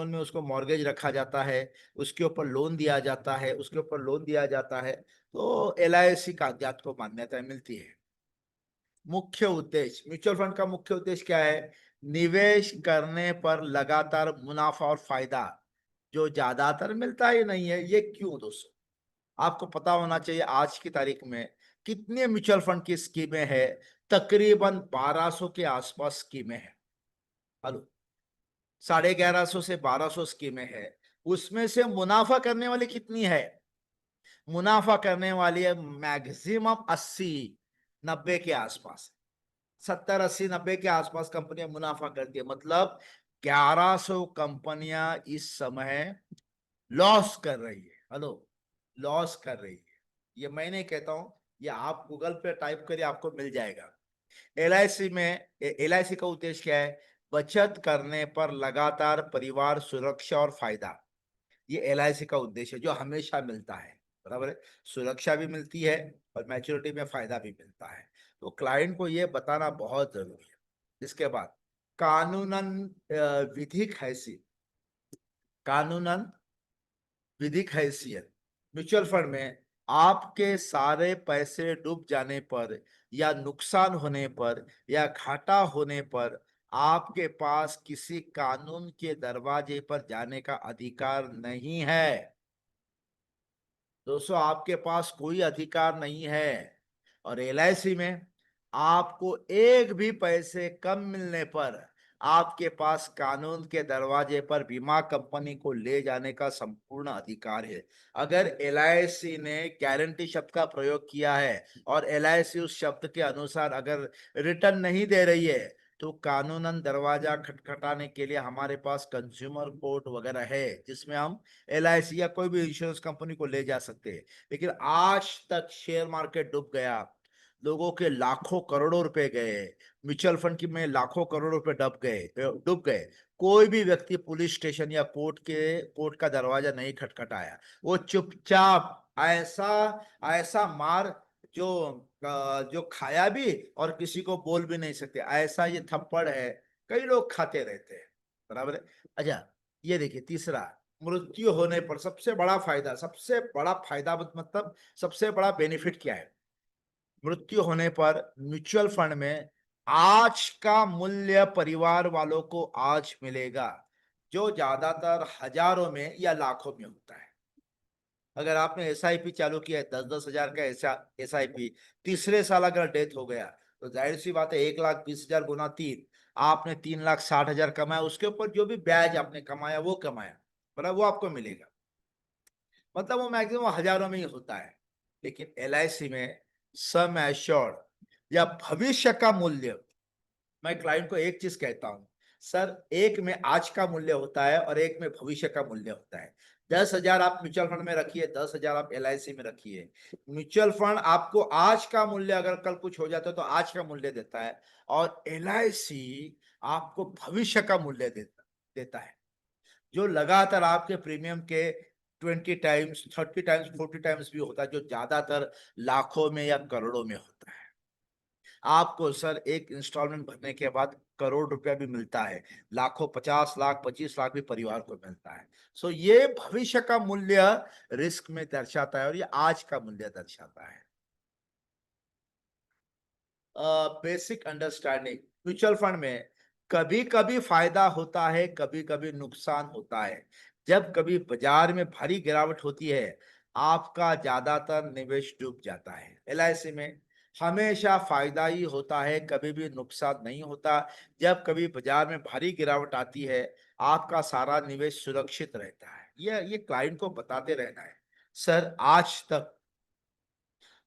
में उसको मॉर्गेज रखा जाता है, उसके ऊपर लोन दिया जाता है, उसके ऊपर लोन दिया जाता है, तो एलआईसी कागजात को मान्यता मिलती है। मुख्य उद्देश्य म्यूचुअल फंड का मुख्य उद्देश्य क्या है? निवेश करने पर लगातार मुनाफा और फायदा, जो ज्यादातर मिलता ही नहीं है। ये क्यों दोस्तों? आपको पता होना चाहिए आज की तारीख में कितने म्यूचुअल फंड की स्कीमें हैं। तकरीबन 1200 के आसपास स्कीमें हैं। हेलो, 1150 से 1200 स्कीमें हैं। उसमें से मुनाफा करने वाली कितनी है? मुनाफा करने वाली है मैक्सिमम 80-90 के आसपास। 70-80-90 के आसपास कंपनियां मुनाफा करती है। मतलब 1100 कंपनियां इस समय लॉस कर रही है। हेलो, लॉस कर रही है। ये मैं नहीं कहता हूं, ये आप गूगल पे टाइप करिए, आपको मिल जाएगा। एलआईसी में, एलआईसी का उद्देश्य क्या है? बचत करने पर लगातार परिवार सुरक्षा और फायदा। ये एलआईसी का उद्देश्य है, जो हमेशा मिलता है, बराबर है। सुरक्षा भी मिलती है और मैच्योरिटी में फायदा भी मिलता है। तो क्लाइंट को ये बताना बहुत जरूरी है। इसके बाद कानूनन विधिक हैसियत, कानूनन विधिक हैसियत म्यूचुअल फंड में आपके सारे पैसे डूब जाने पर या नुकसान होने पर या घाटा होने पर आपके पास किसी कानून के दरवाजे पर जाने का अधिकार नहीं है। दोस्तों, आपके पास कोई अधिकार नहीं है। और एलआईसी में आपको एक भी पैसे कम मिलने पर आपके पास कानून के दरवाजे पर बीमा कंपनी को ले जाने का संपूर्ण अधिकार है। अगर एलआईसी ने गारंटी शब्द का प्रयोग किया है और एलआईसी उस शब्द के अनुसार अगर रिटर्न नहीं दे रही है, तो कानूनन दरवाजा खटखटाने के लिए हमारे पास कंज्यूमर कोर्ट वगैरह है, जिसमें हम एलआईसी या कोई भी इंश्योरेंस कंपनी को ले जा सकते हैं। लेकिन आज तक शेयर मार्केट डूब गया, लोगों के लाखों करोड़ों रुपए गए, म्यूचुअल फंड की में लाखों करोड़ों रुपए डूब गए। कोई भी व्यक्ति पुलिस स्टेशन या कोर्ट का दरवाजा नहीं खटखटाया। वो चुपचाप ऐसा ऐसा मार जो जो खाया भी और किसी को बोल भी नहीं सकते, ऐसा ये थप्पड़ है, कई लोग खाते रहते हैं। बराबर है। अच्छा, ये देखिए तीसरा, मृत्यु होने पर सबसे बड़ा फायदा मतलब सबसे बड़ा बेनिफिट क्या है? मृत्यु होने पर म्यूचुअल फंड में आज का मूल्य परिवार वालों को आज मिलेगा, जो ज्यादातर हजारों में या लाखों में होता है। अगर आपने एसआईपी चालू किया है 10-10 हजार का ऐसा एसआईपी, तीसरे साल अगर डेथ हो गया, तो जाहिर सी बात है 1,20,000 गुना 3, आपने 3,60,000 कमाया, उसके ऊपर जो भी ब्याज आपने कमाया वो कमाया, बराबर, वो आपको मिलेगा। मतलब वो मैक्सिमम हजारों में ही होता है। लेकिन एलआईसी में सम एश्योर्ड या भविष्य का मूल्य, मैं क्लाइंट को एक चीज कहता हूं, सर, एक में आज का मूल्य होता है और एक में भविष्य का मूल्य होता है। 10,000 आप म्यूचुअल फंड में रखिए, 10,000 आप एलआईसी में रखिए। म्यूचुअल फंड आपको आज का मूल्य, अगर कल कुछ हो जाता है तो आज का मूल्य देता है, और एलआईसी आपको भविष्य का मूल्य देता है, जो लगातार आपके प्रीमियम के 20 टाइम्स, 30 टाइम्स, 40 टाइम्स भी होता है, जो ज्यादातर लाखों में या करोड़ों में होता है। आपको सर एक इंस्टॉलमेंट भरने के बाद करोड़ रुपया भी मिलता है, लाखों, 50 लाख, 25 लाख भी परिवार को मिलता है। सो ये भविष्य का मूल्य रिस्क में दर्शाता है और ये आज का मूल्य दर्शाता है। बेसिक अंडरस्टैंडिंग, म्यूचुअल फंड में कभी कभी फायदा होता है, कभी कभी नुकसान होता है। जब कभी बाजार में भारी गिरावट होती है, आपका ज्यादातर निवेश डूब जाता है। एलआईसी में हमेशा फायदा ही होता है, कभी भी नुकसान नहीं होता। जब कभी बाजार में भारी गिरावट आती है, आपका सारा निवेश सुरक्षित रहता है। ये क्लाइंट को बताते रहना है। सर, आज तक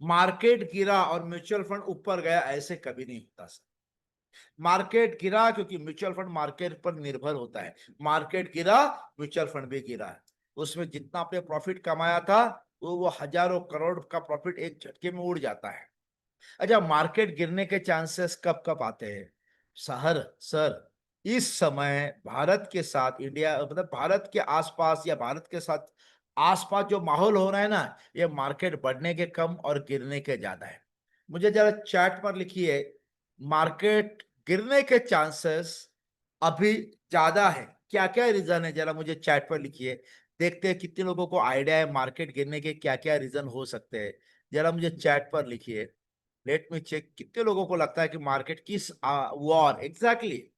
मार्केट गिरा और म्यूचुअल फंड ऊपर गया, ऐसे कभी नहीं होता सर। मार्केट गिरा क्योंकि म्यूचुअल फंड मार्केट पर निर्भर होता है, मार्केट गिरा, म्यूचुअल फंड भी गिरा। उसमें जितना आपने प्रॉफिट कमाया था, वो हजारों करोड़ का प्रॉफिट एक झटके में उड़ जाता है। अच्छा, मार्केट गिरने के चांसेस कब कब आते हैं? सर, इस समय भारत के साथ इंडिया, मतलब भारत के आसपास या भारत के साथ आसपास जो माहौल हो रहा है ना, ये मार्केट बढ़ने के कम और गिरने के ज्यादा है। मुझे जरा चैट पर लिखिए, मार्केट गिरने के चांसेस अभी ज्यादा है, क्या क्या रीजन है, जरा मुझे चैट पर लिखिए। देखते हैं कितने लोगों को आइडिया है मार्केट गिरने के क्या क्या रीजन हो सकते हैं। जरा मुझे चैट पर लिखिए। लेट मी चेक, कितने लोगों को लगता है कि मार्केट किस वॉर एग्जैक्टली,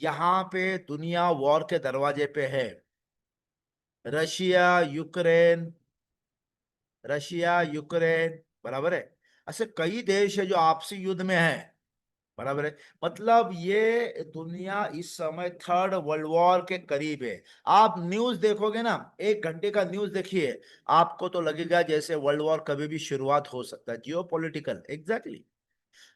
यहाँ पे दुनिया वॉर के दरवाजे पे है। रशिया यूक्रेन, रशिया यूक्रेन, बराबर है। ऐसे कई देश है जो आपसी युद्ध में है, बराबर है। मतलब ये दुनिया इस समय थर्ड वर्ल्ड वॉर के करीब है। आप न्यूज देखोगे ना, 1 घंटे का न्यूज देखिए, आपको तो लगेगा जैसे वर्ल्ड वॉर कभी भी शुरुआत हो सकता है, जियो पॉलिटिकल एग्जैक्टली।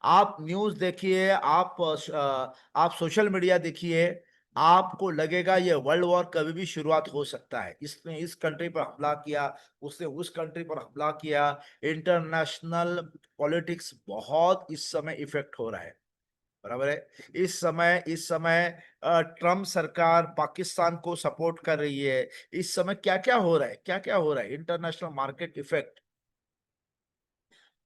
आप न्यूज देखिए, आप सोशल मीडिया देखिए, आपको लगेगा ये वर्ल्ड वॉर कभी भी शुरुआत हो सकता है। इसने इस कंट्री पर हमला किया, उसने उस कंट्री पर हमला किया। इंटरनेशनल पॉलिटिक्स बहुत इस समय इफेक्ट हो रहा है, बराबर है। इस समय ट्रम्प सरकार पाकिस्तान को सपोर्ट कर रही है। इस समय क्या क्या हो रहा है, क्या क्या हो रहा है, इंटरनेशनल मार्केट इफेक्ट।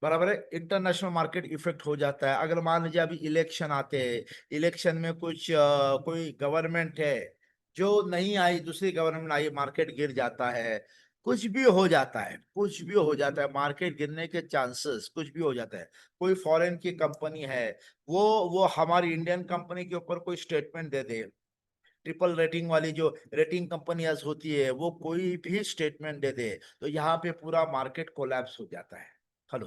बराबर है, इंटरनेशनल मार्केट इफेक्ट हो जाता है। अगर मान लीजिए अभी इलेक्शन आते हैं, इलेक्शन में कुछ कोई गवर्नमेंट है जो नहीं आई, दूसरी गवर्नमेंट आई, मार्केट गिर जाता है। कुछ भी हो जाता है, कुछ भी हो जाता है, मार्केट गिरने के चांसेस कुछ भी हो जाता है। कोई फॉरेन की कंपनी है, वो हमारी इंडियन कंपनी के ऊपर कोई स्टेटमेंट दे दे, ट्रिपल रेटिंग वाली जो रेटिंग कंपनियां होती है, वो कोई भी स्टेटमेंट दे दे, तो यहाँ पे पूरा मार्केट कोलैप्स हो जाता है। हेलो,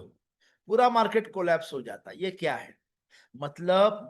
पूरा मार्केट कोलैप्स हो जाता है। ये क्या है? मतलब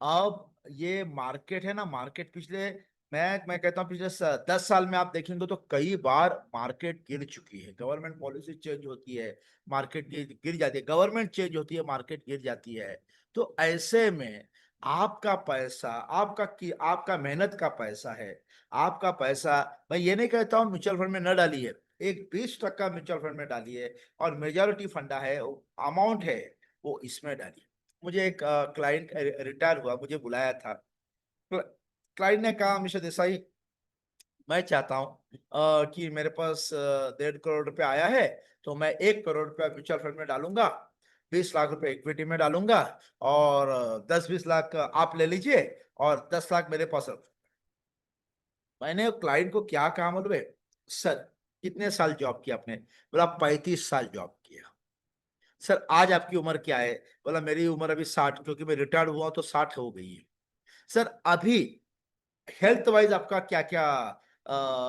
अब ये मार्केट है ना, मार्केट पिछले, मैं कहता हूँ पिछले 10 साल में आप देखेंगे तो कई बार मार्केट गिर चुकी है। गवर्नमेंट पॉलिसी चेंज होती है, मार्केट गिर जाती है, गवर्नमेंट चेंज होती है, मार्केट गिर जाती है। तो ऐसे में आपका पैसा, आपका मेहनत का पैसा है, आपका पैसा, मैं ये नहीं कहता हूँ म्यूचुअल फंड में न डालिए, एक 20% म्यूचुअल फंड में डालिए, और मेजॉरिटी फंडा है, अमाउंट है, वो इसमें डालिए। मुझे एक क्लाइंट रिटायर हुआ, मुझे बुलाया था। क्लाइंट ने कहा, मिस्टर देसाई, मैं चाहता हूँ कि मेरे पास 1.5 करोड़ रुपया आया है, तो मैं 1 करोड़ रुपया म्यूचुअल फंड में डालूंगा, 20 लाख रुपए इक्विटी में डालूंगा, और 10-20 लाख आप ले लीजिए, और 10 लाख मेरे पास रख। मैंने क्लाइंट को क्या कहा मालूम है? सर, कितने साल जॉब किया आपने? बोला 35 साल जॉब किया। सर, आज आपकी उम्र क्या है? बोला मेरी उम्र अभी 60, क्योंकि मैं रिटायर्ड हुआ तो 60 हो गई है। सर, अभी हेल्थ वाइज आपका क्या क्या,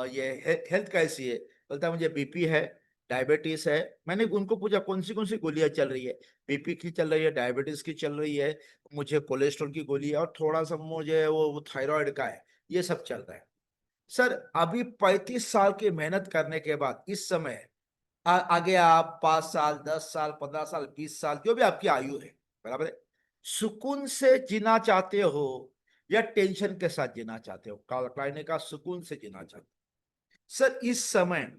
ये हेल्थ कैसी है? बोलता है मुझे बीपी है, डायबिटीज है। मैंने उनको पूछा कौन सी गोलियां चल रही है? बीपी की चल रही है, डायबिटीज की चल रही है, मुझे कोलेस्ट्रॉल की गोली है, और थोड़ा सा मुझे वो थायराइड का है, ये सब चल रहा है। सर, अभी 35 साल की मेहनत करने के बाद इस समय आगे आप 5 साल, 10 साल, 15 साल, 20 साल, जो भी आपकी आयु है, बराबर है, सुकून से जीना चाहते हो या टेंशन के साथ जीना चाहते हो? क्लाइंट ने कहा सुकून से जीना चाहते हो। सर, इस समय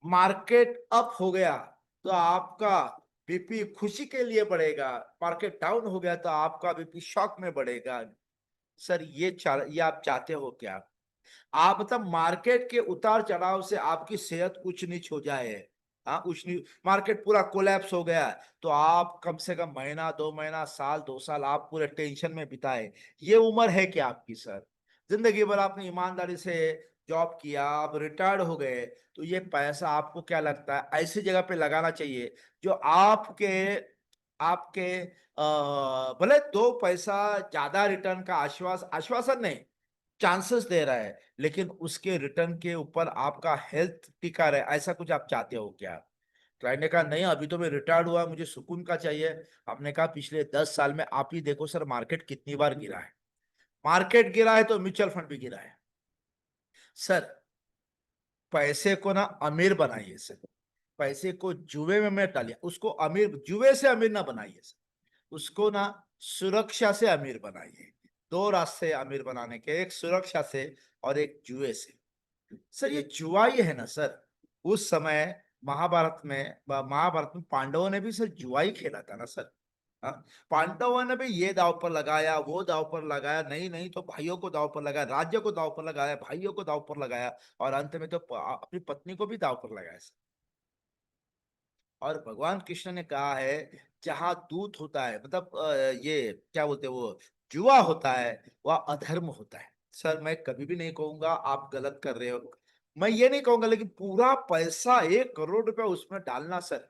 मार्केट अप हो गया तो आपका बीपी खुशी के लिए बढ़ेगा, मार्केट डाउन हो गया तो आपका बीपी शॉक में बढ़ेगा। सर, ये आप चाहते हो क्या? आप मतलब मार्केट के उतार चढ़ाव से आपकी सेहत ऊंच नीच हो जाए, हाँ, ऊंच नीच, मार्केट पूरा कोलैप्स हो गया, तो आप कम से कम महीना, 2 महीना, साल, 2 साल आप पूरे टेंशन में बिताए? ये उम्र है क्या आपकी? सर, जिंदगी भर आपने ईमानदारी से जॉब किया, आप रिटायर्ड हो गए, तो ये पैसा आपको क्या लगता है ऐसी जगह पे लगाना चाहिए जो आपके आपके भले 2 पैसा ज्यादा रिटर्न का आश्वासन नहीं, चांसेस दे रहा है, लेकिन उसके रिटर्न के ऊपर आपका हेल्थ टिका रहे, ऐसा कुछ आप चाहते हो क्या? क्लाइंट ने कहा नहीं, अभी तो मैं रिटायर्ड हुआ, मुझे सुकून का चाहिए। आपने कहा पिछले 10 साल में आप ही देखो सर, मार्केट कितनी बार गिरा है। मार्केट गिरा है तो म्यूचुअल फंड भी गिरा है। सर, पैसे को ना अमीर बनाइए सर, पैसे को जुए में मत डालिए, उसको अमीर, जुए से अमीर ना बनाइए सर, उसको ना सुरक्षा से अमीर बनाइए। दो रास्ते अमीर बनाने के, एक सुरक्षा से और एक जुए से। सर, ये जुआ ही है ना सर। उस समय महाभारत में पांडवों ने भी सर जुआ ही खेला था ना सर। हाँ, पांडवों ने भी ये दांव पर लगाया, वो दांव पर लगाया, नहीं नहीं तो भाइयों को दांव पर लगाया, राज्य को दांव पर लगाया, भाइयों को दांव पर लगाया, और अंत में तो अपनी पत्नी को भी दांव पर लगाया सर। और भगवान कृष्ण ने कहा है, जहां दूत होता है, मतलब ये क्या बोलते हैं वो, जुआ होता है, वह अधर्म होता है। सर, मैं कभी भी नहीं कहूंगा आप गलत कर रहे हो, मैं ये नहीं कहूंगा, लेकिन पूरा पैसा 1 करोड़ रुपया उसमें डालना सर,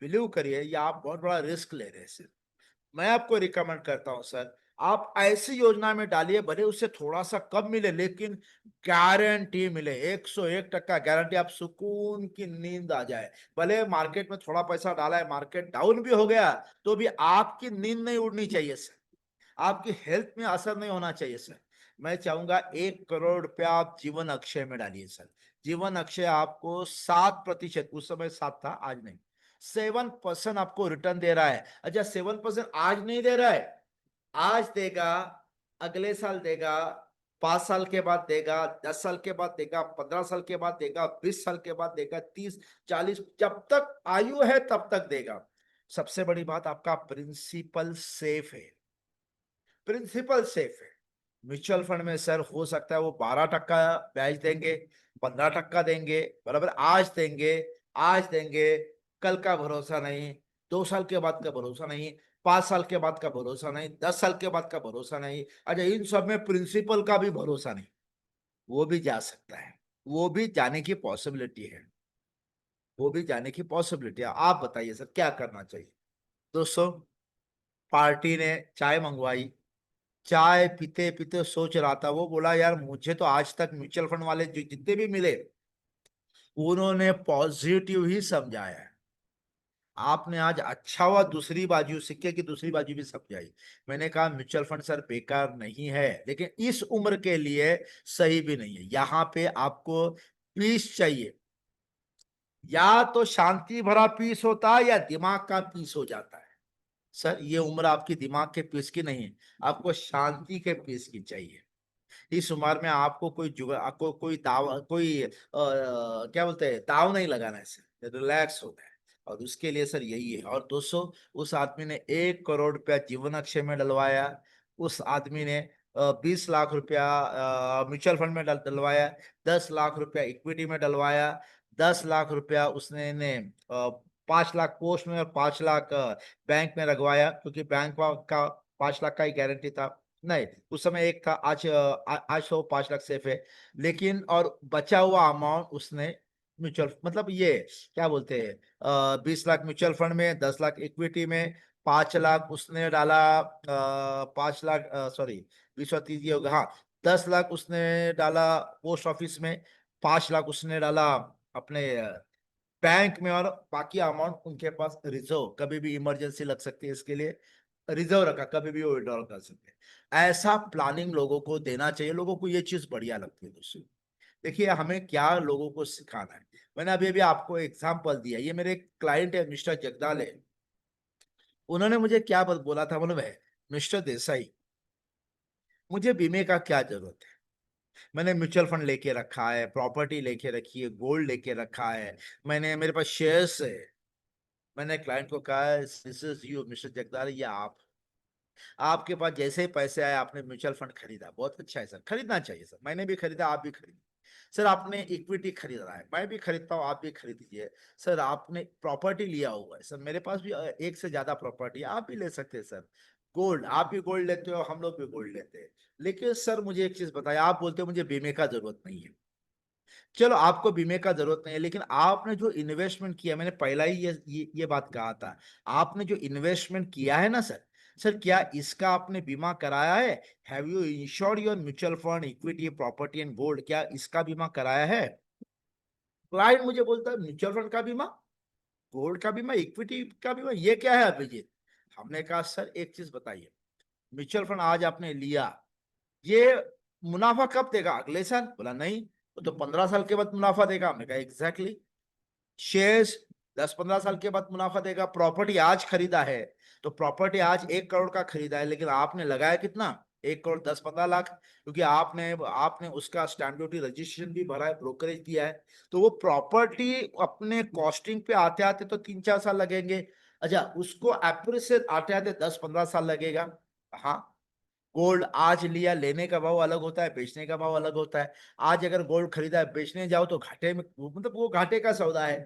बिलीव करिए, ये आप बहुत बड़ा रिस्क ले रहे हैं सर। मैं आपको रिकमेंड करता हूं सर, आप ऐसी योजना में डालिए, भले उससे थोड़ा सा कम मिले, लेकिन गारंटी मिले, 101% गारंटी, आप सुकून की नींद आ जाए। भले मार्केट में थोड़ा पैसा डाला है, मार्केट डाउन भी हो गया, तो भी आपकी नींद नहीं उड़नी चाहिए सर, आपकी हेल्थ में असर नहीं होना चाहिए सर। मैं चाहूंगा 1 करोड़ रुपया आप जीवन अक्षय में डालिए सर। जीवन अक्षय आपको 7%, उस समय 7 था, आज नहीं, 7% आपको रिटर्न दे रहा है। अच्छा, 7% आज नहीं दे रहा है, आज देगा, अगले साल देगा, 5 साल के बाद देगा, 10 साल के बाद देगा, 15 साल के बाद देगा, 20 साल के बाद देगा, 30, 40, जब तक आयु है तब तक देगा। सबसे बड़ी बात, आपका प्रिंसिपल सेफ है, प्रिंसिपल सेफ है। म्यूचुअल फंड में सर हो सकता है वो 12% ब्याज देंगे, 15% देंगे, बराबर, आज देंगे, आज देंगे, कल का भरोसा नहीं। 2 साल के बाद का भरोसा नहीं, 5 साल के बाद का भरोसा नहीं, 10 साल के बाद का भरोसा नहीं। अच्छा, इन सब में प्रिंसिपल का भी भरोसा नहीं। वो भी जा सकता है, वो भी जाने की पॉसिबिलिटी है, वो भी जाने की पॉसिबिलिटी है। आप बताइए सर क्या करना चाहिए। दोस्तों, पार्टी ने चाय मंगवाई, चाय पीते पीते सोच रहा था, वो बोला यार मुझे तो आज तक म्यूचुअल फंड वाले जो जितने भी मिले, उन्होंने पॉजिटिव ही समझाया है। आपने आज अच्छा हुआ दूसरी बाजू, सिक्के की दूसरी बाजू भी समझाई। मैंने कहा म्यूचुअल फंड सर बेकार नहीं है, लेकिन इस उम्र के लिए सही भी नहीं है। यहाँ पे आपको पीस चाहिए, या तो शांति भरा पीस होता है या दिमाग का पीस हो जाता है। सर ये उम्र आपकी दिमाग के पीस की नहीं है, आपको शांति के पीस की चाहिए। इस उम्र में आपको कोई जुगा, आपको कोई दाव, कोई क्या बोलते हैं, दाव नहीं लगाना है सर, रिलैक्स होना है। और उसके लिए सर यही है। और दोस्तों, उस आदमी ने 1 करोड़ रुपया जीवन अक्षय में डलवाया, उस आदमी ने 20 लाख रुपया म्यूचुअल फंड में डलवाया, 10 लाख रुपया इक्विटी में डलवाया, 10 लाख रुपया उसने ने 5 लाख पोस्ट में और 5 लाख बैंक में लगवाया, क्योंकि बैंक का 5 लाख का ही गारंटी था। नहीं, उस समय एक था, आज तो 5 लाख सेफ है। लेकिन और बचा हुआ अमाउंट उसने म्यूचुअल, मतलब ये क्या बोलते हैं, 20 लाख म्यूचुअल फंड में, 10 लाख इक्विटी में, 5 लाख उसने डाला, 5 लाख, सॉरी 20 और 30 ये होगा, हाँ, 10 लाख उसने डाला पोस्ट ऑफिस में, 5 लाख उसने डाला अपने बैंक में, और बाकी अमाउंट उनके पास रिजर्व, कभी भी इमरजेंसी लग सकती है इसके लिए रिजर्व रखा, कभी भी वो विड्रॉल कर सकते हैं। ऐसा प्लानिंग लोगों को देना चाहिए, लोगों को ये चीज बढ़िया लगती है दोस्तों। देखिए हमें क्या लोगों को सिखाना है। मैंने अभी अभी आपको एग्जांपल दिया, ये मेरे क्लाइंट है मिस्टर जगदाल है। उन्होंने मुझे क्या बोला था, बोले भाई मिस्टर देसाई, मुझे बीमे का क्या जरूरत है। मैंने म्यूचुअल फंड लेके रखा है, प्रॉपर्टी लेके रखी है, गोल्ड लेके रखा है, मैंने, मेरे पास शेयर्स है। मैंने क्लाइंट को कहा, दिस इज यू मिस्टर जगदाल, ये आप, आपके पास जैसे ही पैसे आए आपने म्यूचुअल फंड खरीदा, बहुत अच्छा है सर, खरीदना चाहिए सर, मैंने भी खरीदा, आप भी खरीदिए। सर आपने इक्विटी खरीदा है, मैं भी खरीदता हूँ, आप भी खरीदिए। सर आपने प्रॉपर्टी लिया हुआ है, सर मेरे पास भी एक से ज्यादा प्रॉपर्टी, आप भी ले सकते हैं सर। गोल्ड, आप भी गोल्ड लेते हो, हम लोग भी गोल्ड लेते हैं। लेकिन सर मुझे एक चीज बताइए, आप बोलते हो मुझे बीमे का जरूरत नहीं है। चलो आपको बीमे का जरूरत नहीं है, लेकिन आपने जो इन्वेस्टमेंट किया, मैंने पहला ही ये बात कहा था, आपने जो इन्वेस्टमेंट किया है ना सर, सर क्या इसका आपने बीमा कराया है? Have you insured your mutual fund, equity, property and gold, क्या इसका बीमा कराया है? क्लाइंट मुझे बोलता है म्यूचुअल फंड का बीमा, गोल्ड का बीमा, इक्विटी का बीमा, ये क्या है अभिजीत? हमने कहा सर एक चीज बताइए, म्यूचुअल फंड आज आपने लिया, ये मुनाफा कब देगा, अगले साल? बोला नहीं, वो तो 15 साल के बाद मुनाफा देगा। हमने कहा एग्जैक्टली, शेयर्स 10-15 साल के बाद मुनाफा देगा। प्रॉपर्टी आज खरीदा है, तो प्रॉपर्टी आज 1 करोड़ का खरीदा है, लेकिन आपने लगाया कितना, 1 करोड़ 10-15 लाख, क्योंकि आपने आपने उसका स्टैंप ड्यूटी रजिस्ट्रेशन भी भरा है, ब्रोकरेज दिया है। तो वो प्रॉपर्टी अपने कॉस्टिंग पे आते आते तो 3-4 साल लगेंगे। अच्छा, उसको एप्रिसिएट आते आते 10-15 साल लगेगा। हाँ, गोल्ड आज लिया, लेने का भाव अलग होता है, बेचने का भाव अलग होता है। आज अगर गोल्ड खरीदा है, बेचने जाओ तो घाटे में, मतलब वो घाटे का सौदा है।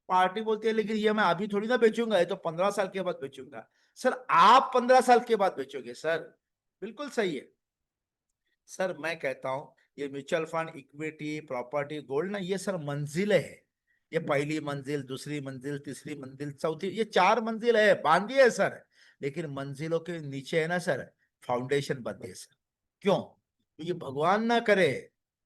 पार्टी बोलती है लेकिन ये मैं अभी थोड़ी ना बेचूंगा, ये तो 15 साल के बाद बेचूंगा। सर आप 15 साल के बाद बेचोगे सर, बिल्कुल सही है। सर मैं कहता हूँ ये mutual fund, equity, property, gold ना, ये सर मंजिलें है। ये पहली मंजिल, दूसरी मंजिल, तीसरी मंजिल, चौथी, ये 4 मंजिल है, बांधी है सर। लेकिन मंजिलों के नीचे है ना सर, फाउंडेशन बनती है सर। क्यों? क्योंकि भगवान ना करे,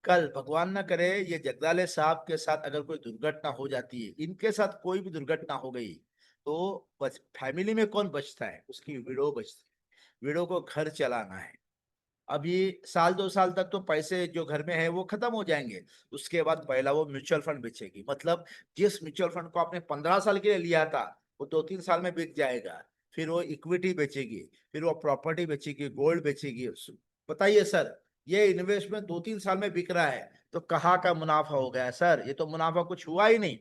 कल भगवान ना करे ये जगदाले साहब के साथ अगर कोई दुर्घटना हो जाती है, इनके साथ कोई भी दुर्घटना हो गई, तो बस फैमिली में कौन बचता है? उसकी विडो बचती है। विडो को घर चलाना है। अभी 1-2 साल तक तो पैसे जो घर में है वो खत्म हो जाएंगे। उसके बाद पहला वो म्यूचुअल फंड बेचेगी, मतलब जिस म्यूचुअल फंड को आपने 15 साल के लिए लिया था, वो 2-3 साल में बिक जाएगा। फिर वो इक्विटी बेचेगी, फिर वो प्रॉपर्टी बेचेगी, गोल्ड बेचेगी। बताइए सर, ये इन्वेस्टमेंट 2-3 साल में बिक रहा है, तो कहाँ का मुनाफा हो गया सर? ये तो मुनाफा कुछ हुआ ही नहीं।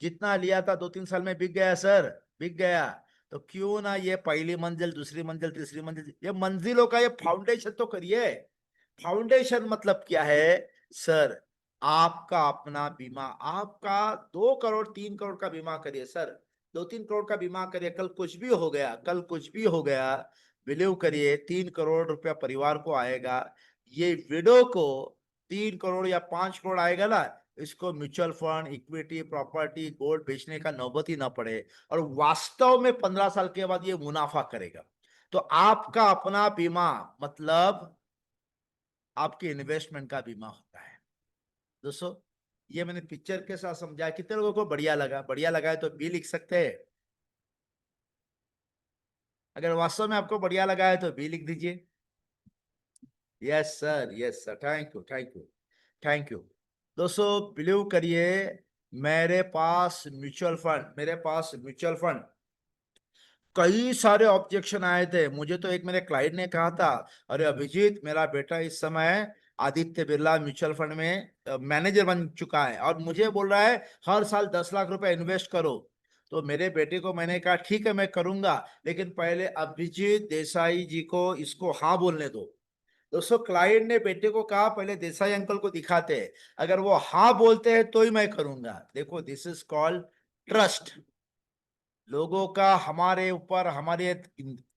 जितना लिया था 2-3 साल में बिक गया सर, बिक गया। तो क्यों ना ये पहली मंजिल, दूसरी मंजिल, तीसरी मंजिल, ये मंजिलों का ये फाउंडेशन तो करिए। फाउंडेशन मतलब क्या है सर? आपका अपना बीमा, आपका 2 करोड़ 3 करोड़ का बीमा करिए सर। 2-3 करोड़ का बीमा करिए, कल कुछ भी हो गया, कल कुछ भी हो गया, बिलीव करिए 3 करोड़ रुपया परिवार को आएगा। ये विडो को 3 करोड़ या 5 करोड़ आएगा ना, इसको mutual fund, equity, property, gold बेचने का नौबत ही ना पड़े, और वास्तव में 15 साल के बाद ये मुनाफा करेगा। तो आपका अपना बीमा मतलब आपके इन्वेस्टमेंट का बीमा होता है दोस्तों। ये मैंने पिक्चर के साथ समझाया, कितने लोगों को बढ़िया लगा? बढ़िया लगा है तो बी लिख सकते हैं। अगर वास्तव में आपको बढ़िया लगा है तो बी लिख दीजिए। Yes sir, yes sir, thank you, thank you, thank you. दोस्तों बिलीव करिए, मेरे पास म्यूचुअल फंड कई सारे ऑब्जेक्शन आए थे मुझे। तो एक मेरे क्लाइंट ने कहा था, अरे अभिजीत, मेरा बेटा इस समय आदित्य बिरला म्यूचुअल फंड में मैनेजर बन चुका है और मुझे बोल रहा है हर साल 10 लाख रुपए इन्वेस्ट करो। तो मेरे बेटे को मैंने कहा ठीक है मैं करूंगा, लेकिन पहले अभिजीत देसाई जी को इसको हाँ बोलने दो। दोस्तों क्लाइंट ने बेटे को कहा पहले देसाई अंकल को दिखाते हैं, अगर वो हाँ बोलते हैं तो ही मैं करूंगा। देखो, दिस इज कॉल्ड ट्रस्ट। लोगों का हमारे ऊपर, हमारे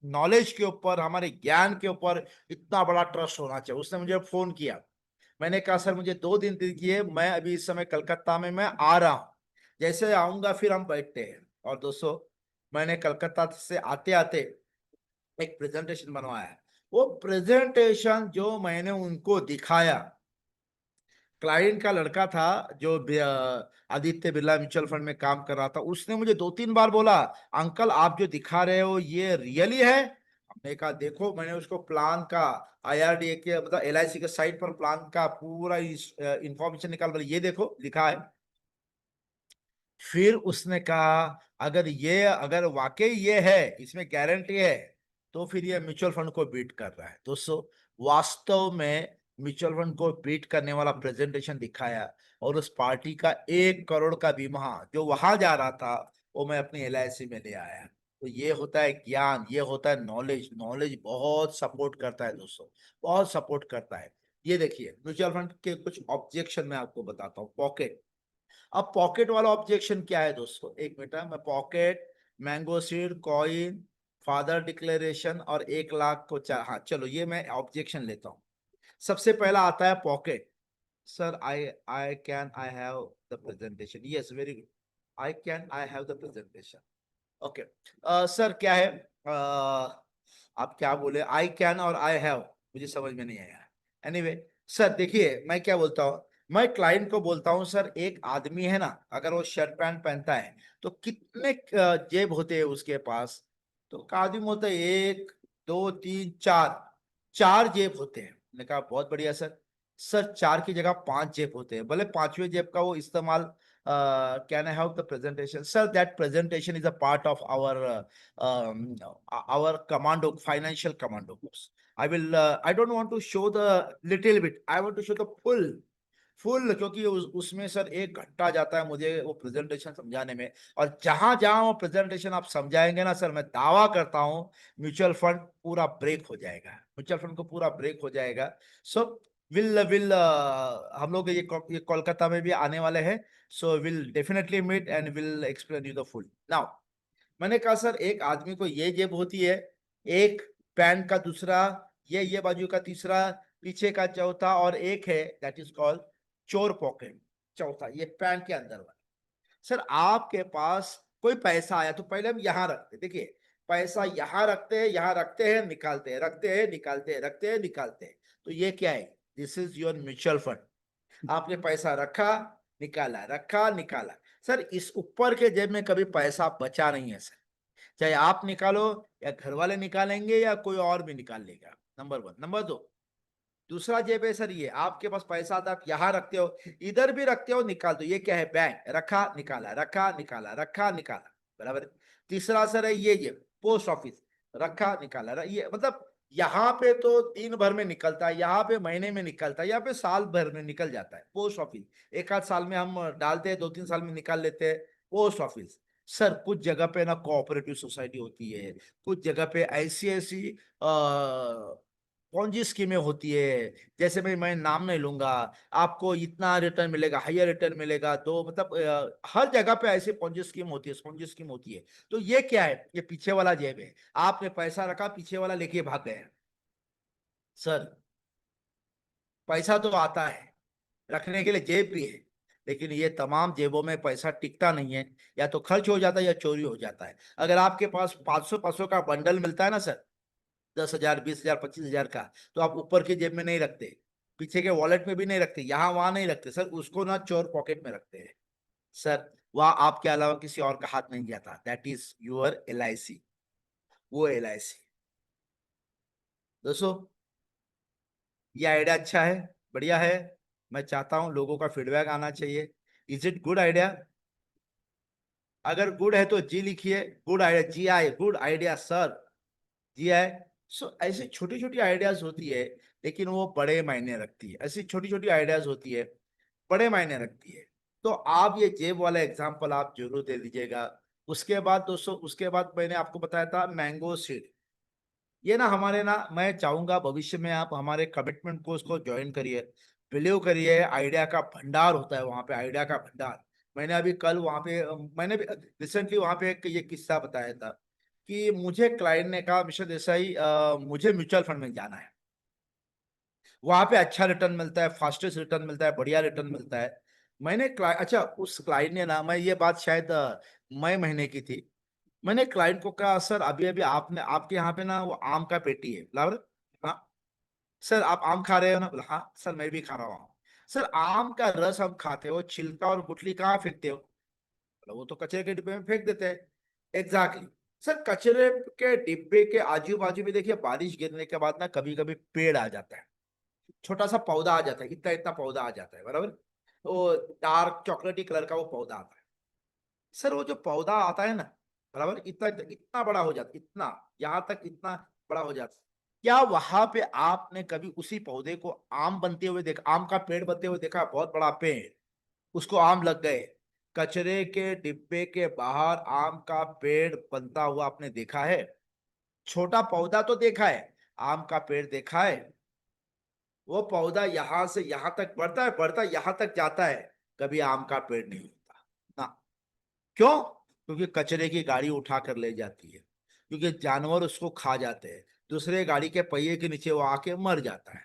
नॉलेज के ऊपर, हमारे ज्ञान के ऊपर इतना बड़ा ट्रस्ट होना चाहिए। उसने मुझे फोन किया, मैंने कहा सर मुझे 2 दिन दीजिए, मैं अभी इस समय कलकत्ता में मैं आ रहा हूँ, जैसे आऊंगा फिर हम बैठते हैं। और दोस्तों मैंने कलकत्ता से आते आते एक प्रेजेंटेशन बनवाया। वो प्रेजेंटेशन जो मैंने उनको दिखाया, क्लाइंट का लड़का था जो आदित्य बिरला म्यूचुअल फंड में काम कर रहा था, उसने मुझे 2-3 बार बोला, अंकल आप जो दिखा रहे हो ये रियली है? हमने कहा देखो, मैंने उसको प्लान का, IRDA के मतलब LIC के साइट पर प्लान का पूरा इंफॉर्मेशन निकाल कर ये देखो लिखा है। फिर उसने कहा अगर वाकई ये है, इसमें गारंटी है, तो फिर ये म्यूचुअल फंड को बीट कर रहा है। दोस्तों वास्तव में म्यूचुअल फंड को बीट करने वाला प्रेजेंटेशन दिखाया, और उस पार्टी का 1 करोड़ का बीमा जो वहां जा रहा था वो मैं अपनी LIC में ले आया। तो ये होता है ज्ञान, ये होता है नॉलेज। नॉलेज बहुत सपोर्ट करता है दोस्तों, बहुत सपोर्ट करता है। ये देखिए म्यूचुअल फंड के कुछ ऑब्जेक्शन मैं आपको बताता हूँ। पॉकेट, अब पॉकेट वाला ऑब्जेक्शन क्या है दोस्तों? एक मिनट, मैं pocket, mango seed, coin, father declaration और 1 लाख को चार, हाँ चलो ये मैं ऑब्जेक्शन लेता हूँ। सबसे पहला आता है pocket. Sir I can I have the presentation? Yes, very good, I have the presentation. Okay sir क्या है, आप क्या बोले, आई कैन और आई हैव, मुझे समझ में नहीं आया। एनीवे सर देखिए मैं क्या बोलता हूँ, मैं क्लाइंट को बोलता हूँ सर एक आदमी है ना, अगर वो शर्ट पैंट पहनता है तो कितने जेब होते हैं उसके पास? तो आदमी बोलता है 1, 2, 3, 4, 4 जेब होते हैं। मैंने कहा बहुत बढ़िया सर। सर 4 की जगह 5 जेब होते हैं, भले 5वें जेब का वो इस्तेमाल, can I have the presentation? Sir, that presentation is a part of our commando, financial commando course. I don't want to show the little bit. I want to show the full, क्योंकि उसमें sir 1 घंटा जाता है मुझे वो presentation समझाने में। और जहां जहां वो प्रेजेंटेशन आप समझाएंगे ना सर, मैं दावा करता हूं म्यूचुअल फंड पूरा ब्रेक हो जाएगा, म्यूचुअल फंड को पूरा ब्रेक हो जाएगा। सो विल हम लोग ये कोलकाता में भी आने वाले हैं। So will definitely meet and will explain you the full. Now मैंने कहा सर एक आदमी को ये जेब होती है, एक पैंट का दूसरा, ये बाजू का तीसरा, पीछे का चौथा, और एक है दैट इज कॉल्ड चोर पॉकेट, चौथा ये पैंट के अंदर वाला। सर आपके पास कोई पैसा आया तो पहले हम यहाँ रखते, देखिए पैसा यहाँ रखते हैं, यहाँ रखते हैं, निकालते हैं, रखते हैं, निकालते हैं, रखते हैं, निकालते हैं। तो ये क्या है? This is your mutual fund. आपने पैसा रखा, निकाला, रखा, निकाला। सर इस ऊपर के जेब में कभी पैसा बचा नहीं है सर, चाहे आप निकालो या घर वाले निकालेंगे या कोई और भी निकाल लेगा। नंबर 1। नंबर 2, दूसरा जेब है सर, ये आपके पास पैसा था, आप यहाँ रखते हो, इधर भी रखते हो, निकाल दो। ये क्या है? बैंक, रखा, निकाला, रखा, निकाला, रखा, निकाला, बराबर है। तीसरा सर है ये जेब, पोस्ट ऑफिस, रखा, निकाला, ये मतलब यहाँ पे तो दिन भर में निकलता है, यहाँ पे महीने में निकलता है, यहाँ पे साल भर में निकल जाता है। पोस्ट ऑफिस 1 आध साल में हम डालते हैं, 2-3 साल में निकाल लेते हैं। पोस्ट ऑफिस सर कुछ जगह पे ना कोऑपरेटिव सोसाइटी होती है, कुछ जगह पे ऐसी ऐसी कौन सी स्कीमें होती है, जैसे मैं नाम नहीं लूंगा, आपको इतना रिटर्न मिलेगा, हायर रिटर्न मिलेगा, तो मतलब हर जगह पे ऐसी पॉन्जी स्कीम होती है, स्पॉन्जी स्कीम होती है। तो ये क्या है, ये पीछे वाला जेब है, आपने पैसा रखा, पीछे वाला लेके भाग गया। सर, पैसा तो आता है, रखने के लिए जेब भी है, लेकिन ये तमाम जेबों में पैसा टिकता नहीं है, या तो खर्च हो जाता है या चोरी हो जाता है। अगर आपके पास 500 का बंडल मिलता है ना सर, 10,000, 20,000, 25,000 का, तो आप ऊपर की जेब में नहीं रखते, पीछे के वॉलेट में भी नहीं रखते, यहाँ वहां नहीं रखते सर, उसको ना चोर पॉकेट में रखते हैं। सर, वह आपके अलावा किसी और का हाथ नहीं जाता, दैट इज योर LIC, वो LIC। दोस्तों, ये आइडिया अच्छा है, बढ़िया है। मैं चाहता हूं लोगों का फीडबैक आना चाहिए। Is it good idea? अगर गुड है तो जी लिखिए, good idea, GI, good idea sir, GI। सो ऐसी छोटी छोटी आइडियाज होती है, लेकिन वो बड़े मायने रखती है, ऐसी छोटी छोटी आइडियाज होती है, बड़े मायने रखती है। तो आप ये जेब वाला एग्जांपल आप जरूर दे दीजिएगा। उसके बाद दोस्तों, उसके बाद मैंने आपको बताया था मैंगो सीड। ये ना हमारे ना, मैं चाहूंगा भविष्य में आप हमारे कमिटमेंट को उसको ज्वाइन करिए, बिलीव करिए, आइडिया का भंडार होता है वहां पे, आइडिया का भंडार। मैंने अभी कल वहां पे मैंने भी रिसेंटली वहां पे एक ये किस्सा बताया था कि मुझे क्लाइंट ने कहा, मिस्टर देसाई, मुझे म्यूचुअल फंड में जाना है, वहां पे अच्छा रिटर्न मिलता है, फास्टेस्ट रिटर्न मिलता है, बढ़िया रिटर्न मिलता है। अच्छा, उस क्लाइंट ने ना, मैं ये बात शायद मई महीने की थी, मैंने क्लाइंट को कहा, सर अभी अभी आपने, आपके यहाँ पे ना वो आम का पेटी है, बराबर? हाँ सर, आप आम खा रहे हो ना? बोला हाँ सर, मैं भी खा रहा हूँ। सर, आम का रस हम खाते हो, छिलका और गुठली कहाँ फेंकते हो? बोला, वो तो कचरे के डिब्बे में फेंक देते हैं। एग्जैक्टली। सर, कचरे के डिब्बे के आजू बाजू में देखिए, बारिश गिरने के बाद ना कभी कभी पेड़ आ जाता है, छोटा सा पौधा आ जाता है, इतना इतना पौधा आ जाता है, बराबर? तो डार्क चॉकलेटी कलर का वो पौधा आता है। सर, वो जो पौधा आता है ना, बराबर, इतना इतना बड़ा हो जाता है, इतना, यहाँ तक इतना बड़ा हो जाता है। क्या वहां पे आपने कभी उसी पौधे को आम बनते हुए देखा, आम का पेड़ बनते हुए देखा? बहुत बड़ा पेड़, उसको आम लग गए। कचरे के डिब्बे के बाहर आम का पेड़ बनता हुआ आपने देखा है? छोटा पौधा तो देखा है, आम का पेड़ देखा है? वो पौधा यहां से यहां तक बढ़ता है, बढ़ता यहां तक जाता है, कभी आम का पेड़ नहीं होता ना। क्यों? क्योंकि कचरे की गाड़ी उठा कर ले जाती है, क्योंकि जानवर उसको खा जाते हैं, दूसरे गाड़ी के पहिए के नीचे वो आके मर जाता है।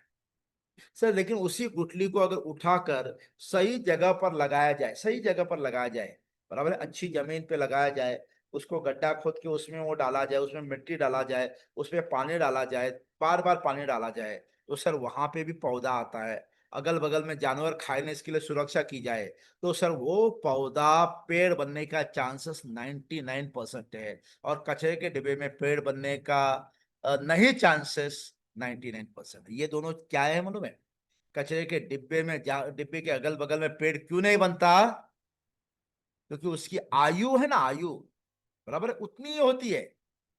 सर, लेकिन उसी गुठली को अगर उठाकर सही जगह पर लगाया जाए, सही जगह पर लगाया जाए, बराबर है, अच्छी जमीन पे लगाया जाए, उसको गड्ढा खोद के उसमें वो डाला जाए, उसमें मिट्टी डाला जाए, उसमें पानी डाला जाए, बार बार पानी डाला जाए, तो सर वहां पे भी पौधा आता है। अगल बगल में जानवर खाए नहीं, इसके लिए सुरक्षा की जाए, तो सर वो पौधा पेड़ बनने का चांसेस 99% है। और कचरे के डिब्बे में पेड़ बनने का नहीं चांसेस 99%। ये दोनों क्या है मालूम है? कचरे के डिब्बे में डिब्बे के अगल बगल में पेड़ क्यों नहीं बनता? क्योंकि उसकी आयु है ना, आयु बराबर उतनी ही होती है,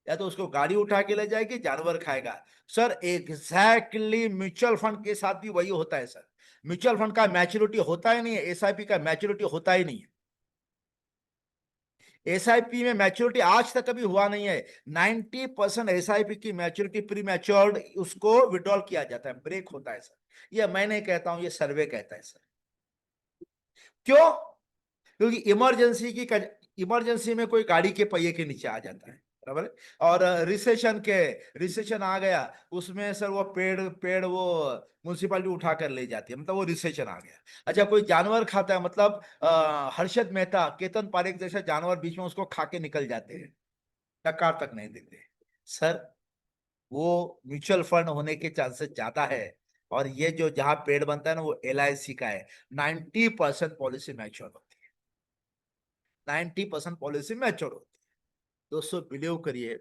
या तो उसको गाड़ी उठा के ले जाएगी, जानवर खाएगा। सर, एग्जैक्टली म्यूचुअल फंड के साथ भी वही होता है सर। म्यूचुअल फंड का मैच्योरिटी होता ही नहीं है, SIP का मैच्योरिटी होता ही नहीं है। SIP में मैच्योरिटी आज तक कभी हुआ नहीं है। 90% SIP की मैच्योरिटी प्री मैच्योर्ड, उसको विड्रॉल किया जाता है, ब्रेक होता है सर। ये मैं नहीं कहता हूं, ये सर्वे कहता है सर। क्यों? क्योंकि इमरजेंसी में कोई गाड़ी के पहिए के नीचे आ जाता है, बराबर है? और रिसेशन आ गया, उसमें सर वो पेड़ पेड़ वो म्यूनसिपालिटी उठा कर ले जाती है, मतलब वो रिसेशन आ गया। अच्छा, कोई जानवर खाता है, मतलब हर्षद मेहता, केतन पारेख जैसे जानवर बीच में उसको खा के निकल जाते हैं, टक्कर तक नहीं देते। सर, वो म्यूचुअल फंड होने के चांसेस ज्यादा है। और ये जो जहां पेड़ बनता है ना, वो LIC का है। 90% पॉलिसी मैच्योर होती है, 90% पॉलिसी मैच्योर होती है। दोस्तों, बिलीव करिए,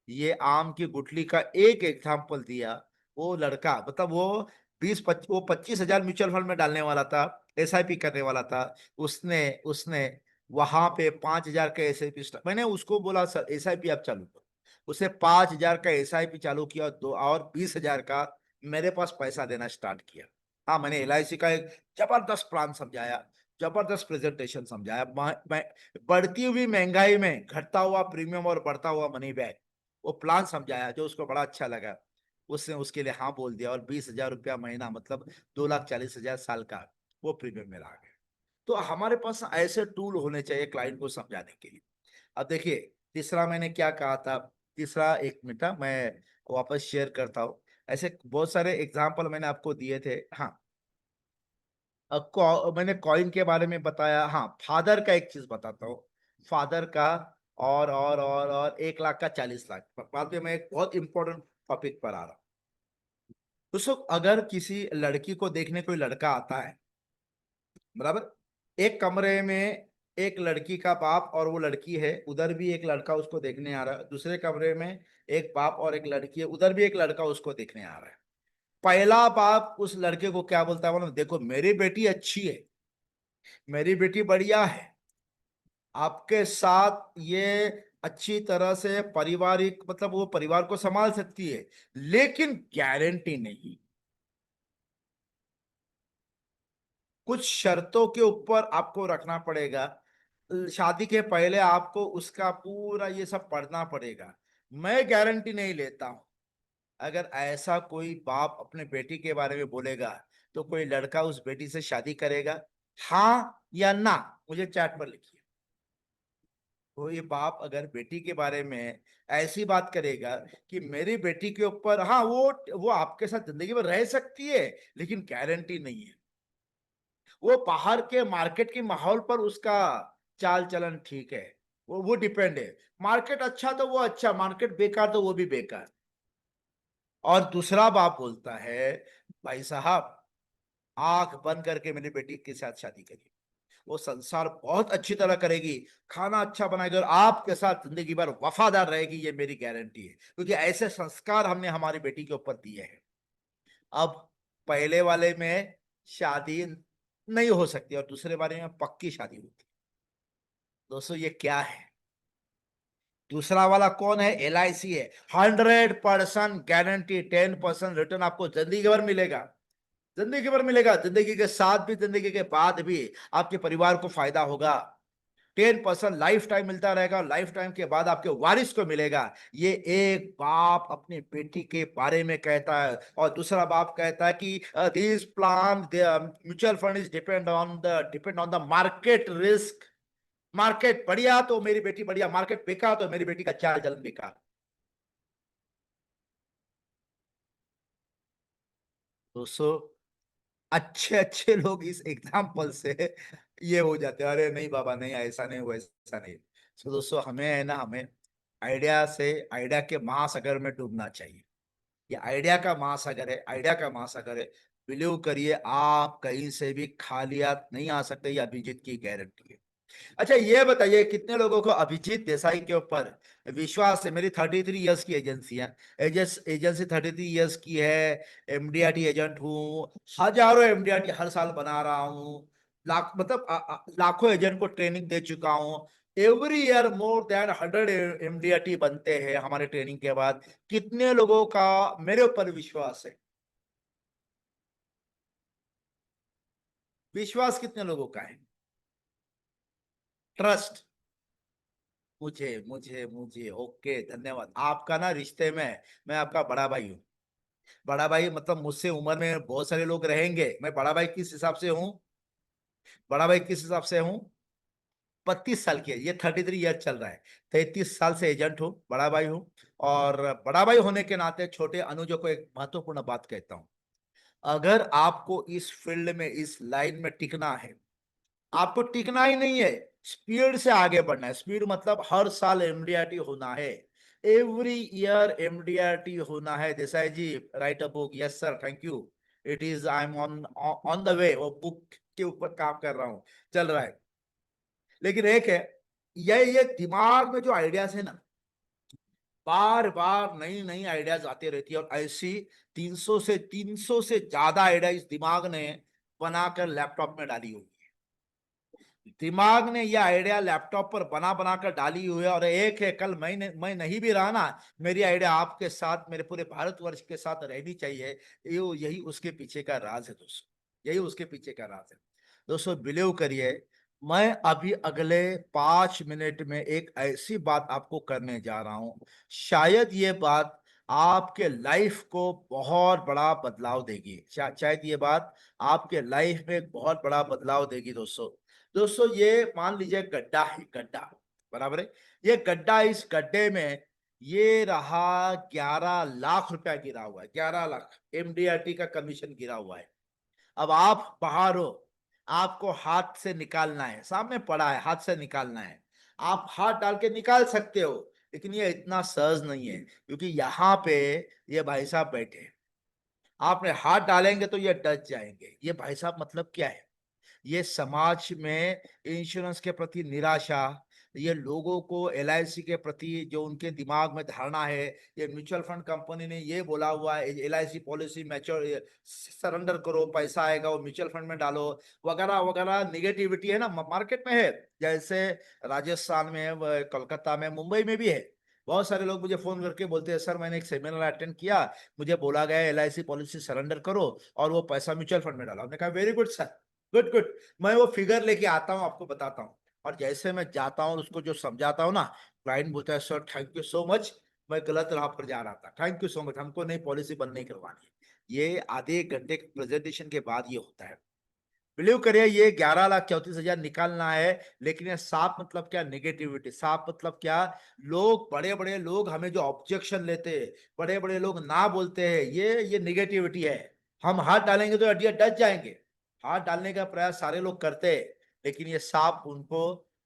ये आम की गुठली का एक एग्जाम्पल दिया। वो लड़का, मतलब वो 25,000 म्यूचुअल फंड में डालने वाला था, SIP करने वाला था। उसने उसने वहां पे 5,000 का SIP, मैंने उसको बोला सर SIP आप चालू करो। उसने 5,000 का SIP चालू किया, दो और 20,000 का मेरे पास पैसा देना स्टार्ट किया। हाँ, मैंने LIC का एक जबरदस्त प्लान समझाया, जबरदस्त प्रेजेंटेशन समझाया। मैं बढ़ती हुई महंगाई में घटता हुआ प्रीमियम और बढ़ता हुआ मनी बैक, वो प्लान समझाया जो उसको बड़ा अच्छा लगा। उसने उसके लिए हाँ बोल दिया और 20,000 रुपया महीना मतलब 2,40,000 साल का वो प्रीमियम में आ गया। तो हमारे पास ऐसे टूल होने चाहिए क्लाइंट को समझाने के लिए। अब देखिए, तीसरा मैंने क्या कहा था, तीसरा, एक मिनट मैं वापस शेयर करता हूँ। ऐसे बहुत सारे एग्जाम्पल मैंने आपको दिए थे। हाँ, मैंने कॉइन के बारे में बताया। हाँ, फादर का एक चीज बताता हूँ, फादर का। और 1,40,40,00,000 बाद में मैं एक बहुत इंपॉर्टेंट टॉपिक पर आ रहा हूँ। दोस्तों, अगर किसी लड़की को देखने कोई लड़का आता है, बराबर, एक कमरे में एक लड़की का बाप और वो लड़की है, उधर भी एक लड़का उसको देखने आ रहा है, दूसरे कमरे में एक बाप और एक लड़की है, उधर भी एक लड़का उसको देखने आ रहा है। पहला बाप उस लड़के को क्या बोलता है मालूम है? देखो, मेरी बेटी अच्छी है, मेरी बेटी बढ़िया है, आपके साथ ये अच्छी तरह से पारिवारिक मतलब वो परिवार को संभाल सकती है, लेकिन गारंटी नहीं, कुछ शर्तों के ऊपर आपको रखना पड़ेगा। शादी के पहले आपको उसका पूरा ये सब पढ़ना पड़ेगा। मैं गारंटी नहीं लेता हूं। अगर ऐसा कोई बाप अपने बेटी के बारे में बोलेगा, तो कोई लड़का उस बेटी से शादी करेगा? हाँ या ना? मुझे चैट पर लिखिए। कोई बाप अगर बेटी के बारे में ऐसी बात करेगा कि मेरी बेटी के ऊपर, हाँ, वो आपके साथ जिंदगी में रह सकती है, लेकिन गारंटी नहीं है, वो बाहर के मार्केट के माहौल पर उसका चाल चलन ठीक है, वो डिपेंड है। मार्केट अच्छा तो वो अच्छा, मार्केट बेकार तो वो भी बेकार। और दूसरा बाप बोलता है, भाई साहब, आंख बंद करके मेरी बेटी के साथ शादी करिए, वो संसार बहुत अच्छी तरह करेगी, खाना अच्छा बनाएगी और आपके साथ जिंदगी भर वफादार रहेगी, ये मेरी गारंटी है, क्योंकि ऐसे संस्कार हमने हमारी बेटी के ऊपर दिए हैं। अब पहले वाले में शादी नहीं हो सकती और दूसरे वाले में पक्की शादी होती है। दोस्तों, ये क्या है? दूसरा वाला कौन है? LIC है। 100% गारंटी, 10% रिटर्न आपको जिंदगी भर मिलेगा, जिंदगी भर मिलेगा, जिंदगी के साथ भी जिंदगी के बाद भी आपके परिवार को फायदा होगा। 10% लाइफ टाइम मिलता रहेगा, लाइफ टाइम के बाद आपके वारिस को मिलेगा। ये एक बाप अपनी बेटी के बारे में कहता है, और दूसरा बाप कहता है कि this plan mutual fund is depend on the market risk. Market बढ़िया तो मेरी बेटी बढ़िया, मार्केट बेकार तो मेरी बेटी का चाल चलन बेकार। दोस्तों, अच्छे अच्छे लोग इस एग्जाम्पल से ये हो जाते हैं, अरे नहीं बाबा, नहीं, ऐसा नहीं, वैसा नहीं। तो दोस्तों, हमें है ना, हमें आइडिया के महासागर में डूबना चाहिए। ये आइडिया का महासागर है, आइडिया का महासागर है। बिलीव करिए, आप कहीं से भी खाली हाथ नहीं आ सकते, ये अभिजीत की गारंटी है। अच्छा, ये बताइए, कितने लोगों को अभिजीत देसाई के ऊपर विश्वास है? मेरी 33 ईयर्स की एजेंसी है, एजेंसी 33 ईयर्स की है। MDRT एजेंट हूँ, हजारों MDRT हर साल बना रहा हूँ, लाख मतलब लाखों एजेंट को ट्रेनिंग दे चुका हूँ। Every year more than 100 MDRT बनते हैं हमारे ट्रेनिंग के बाद। कितने लोगों का मेरे ऊपर विश्वास है? विश्वास कितने लोगों का है? ट्रस्ट। मुझे मुझे मुझे ओके, धन्यवाद आपका ना, रिश्ते में मैं आपका बड़ा भाई हूँ। बड़ा भाई मतलब मुझसे उम्र में बहुत सारे लोग रहेंगे, मैं बड़ा भाई किस हिसाब से हूँ? बड़ा भाई किस हिसाब से हूँ? 32 साल की है, ये 33 ईयर चल रहा है। 33 साल से एजेंट हूँ, बड़ा भाई हूँ। और बड़ा भाई होने के नाते छोटे अनुजों को एक महत्वपूर्ण बात कहता हूँ। अगर आपको इस फील्ड में, इस लाइन में टिकना है, आपको टिकना ही नहीं है, स्पीड से आगे बढ़ना है। स्पीड मतलब हर साल MDRT होना है, एवरी ईयर MDRT होना है। Desai ji, right a book. Yes sir, thank you. It is, I am on on the way, वो बुक के ऊपर काम कर रहा हूँ, चल रहा है। लेकिन एक है, ये दिमाग में जो आइडियाज है ना, बार बार नई नई आइडियाज आती रहती है, और ऐसी 300 से ज्यादा आइडिया इस दिमाग ने बनाकर लैपटॉप में डाली हुई है। दिमाग ने यह आइडिया लैपटॉप पर बना बना कर डाली हुई है, और एक है, कल मैं नहीं भी रहा ना, मेरी आइडिया आपके साथ, मेरे पूरे भारतवर्ष के साथ रहनी चाहिए। यही उसके पीछे का राज है दोस्तों, यही उसके पीछे का राज है। दोस्तों, बिलीव करिए, मैं अभी अगले 5 मिनट में एक ऐसी बात आपको करने जा रहा हूं, शायद ये बात आपके लाइफ को बहुत बड़ा बदलाव देगी। शायद ये बात आपके लाइफ में एक बहुत बड़ा बदलाव देगी दोस्तों। दोस्तों ये मान लीजिए गड्ढा है, गड्ढा, बराबर है। ये गड्ढा, इस गड्ढे में ये रहा 11 लाख रुपया गिरा हुआ है, 11 लाख एमडीआरटी का कमीशन गिरा हुआ है। अब आप बाहर हो, आपको हाथ से निकालना है, सामने पड़ा है, हाथ से निकालना है। आप हाथ डाल के निकाल सकते हो, लेकिन ये इतना सहज नहीं है, क्योंकि यहाँ पे ये भाई साहब बैठे हैं। आपने हाथ डालेंगे तो ये डच जाएंगे। ये भाई साहब मतलब क्या है? ये समाज में इंश्योरेंस के प्रति निराशा, ये लोगों को एलआईसी के प्रति जो उनके दिमाग में धारणा है, ये म्यूचुअल फंड कंपनी ने ये बोला हुआ है एलआईसी पॉलिसी मैच्योर सरेंडर करो, पैसा आएगा वो म्यूचुअल फंड में डालो, वगैरह वगैरह निगेटिविटी है ना, मार्केट में है। जैसे राजस्थान में है, कोलकाता में, मुंबई में भी है। बहुत सारे लोग मुझे फोन करके बोलते हैं, सर मैंने एक सेमिनार अटेंड किया, मुझे बोला गया एलआईसी पॉलिसी सरेंडर करो और वो पैसा म्यूचुअल फंड में डालो। हमने कहा very good sir, good good. मैं वो फिगर लेके आता हूँ, आपको बताता हूँ। और जैसे मैं जाता हूँ उसको जो समझाता हूँ ना, क्लाइंट बोलता है sir thank you so much, मैं गलत राह पर जा रहा था, थैंक यू सो मच, हमको नई पॉलिसी बंद नहीं करवानी है। ये आधे घंटे के प्रेजेंटेशन के बाद ये होता है। बिलीव करिए, ये 11,34,000 निकालना है। लेकिन ये साफ मतलब क्या? नेगेटिविटी। साफ मतलब क्या? लोग, बड़े बड़े लोग हमें जो ऑब्जेक्शन लेते हैं, बड़े बड़े लोग ना बोलते हैं, ये नेगेटिविटी है। हम हाथ डालेंगे तो हड्डियां डच जाएंगे। हाथ डालने का प्रयास सारे लोग करते हैं, लेकिन ये सांप उनको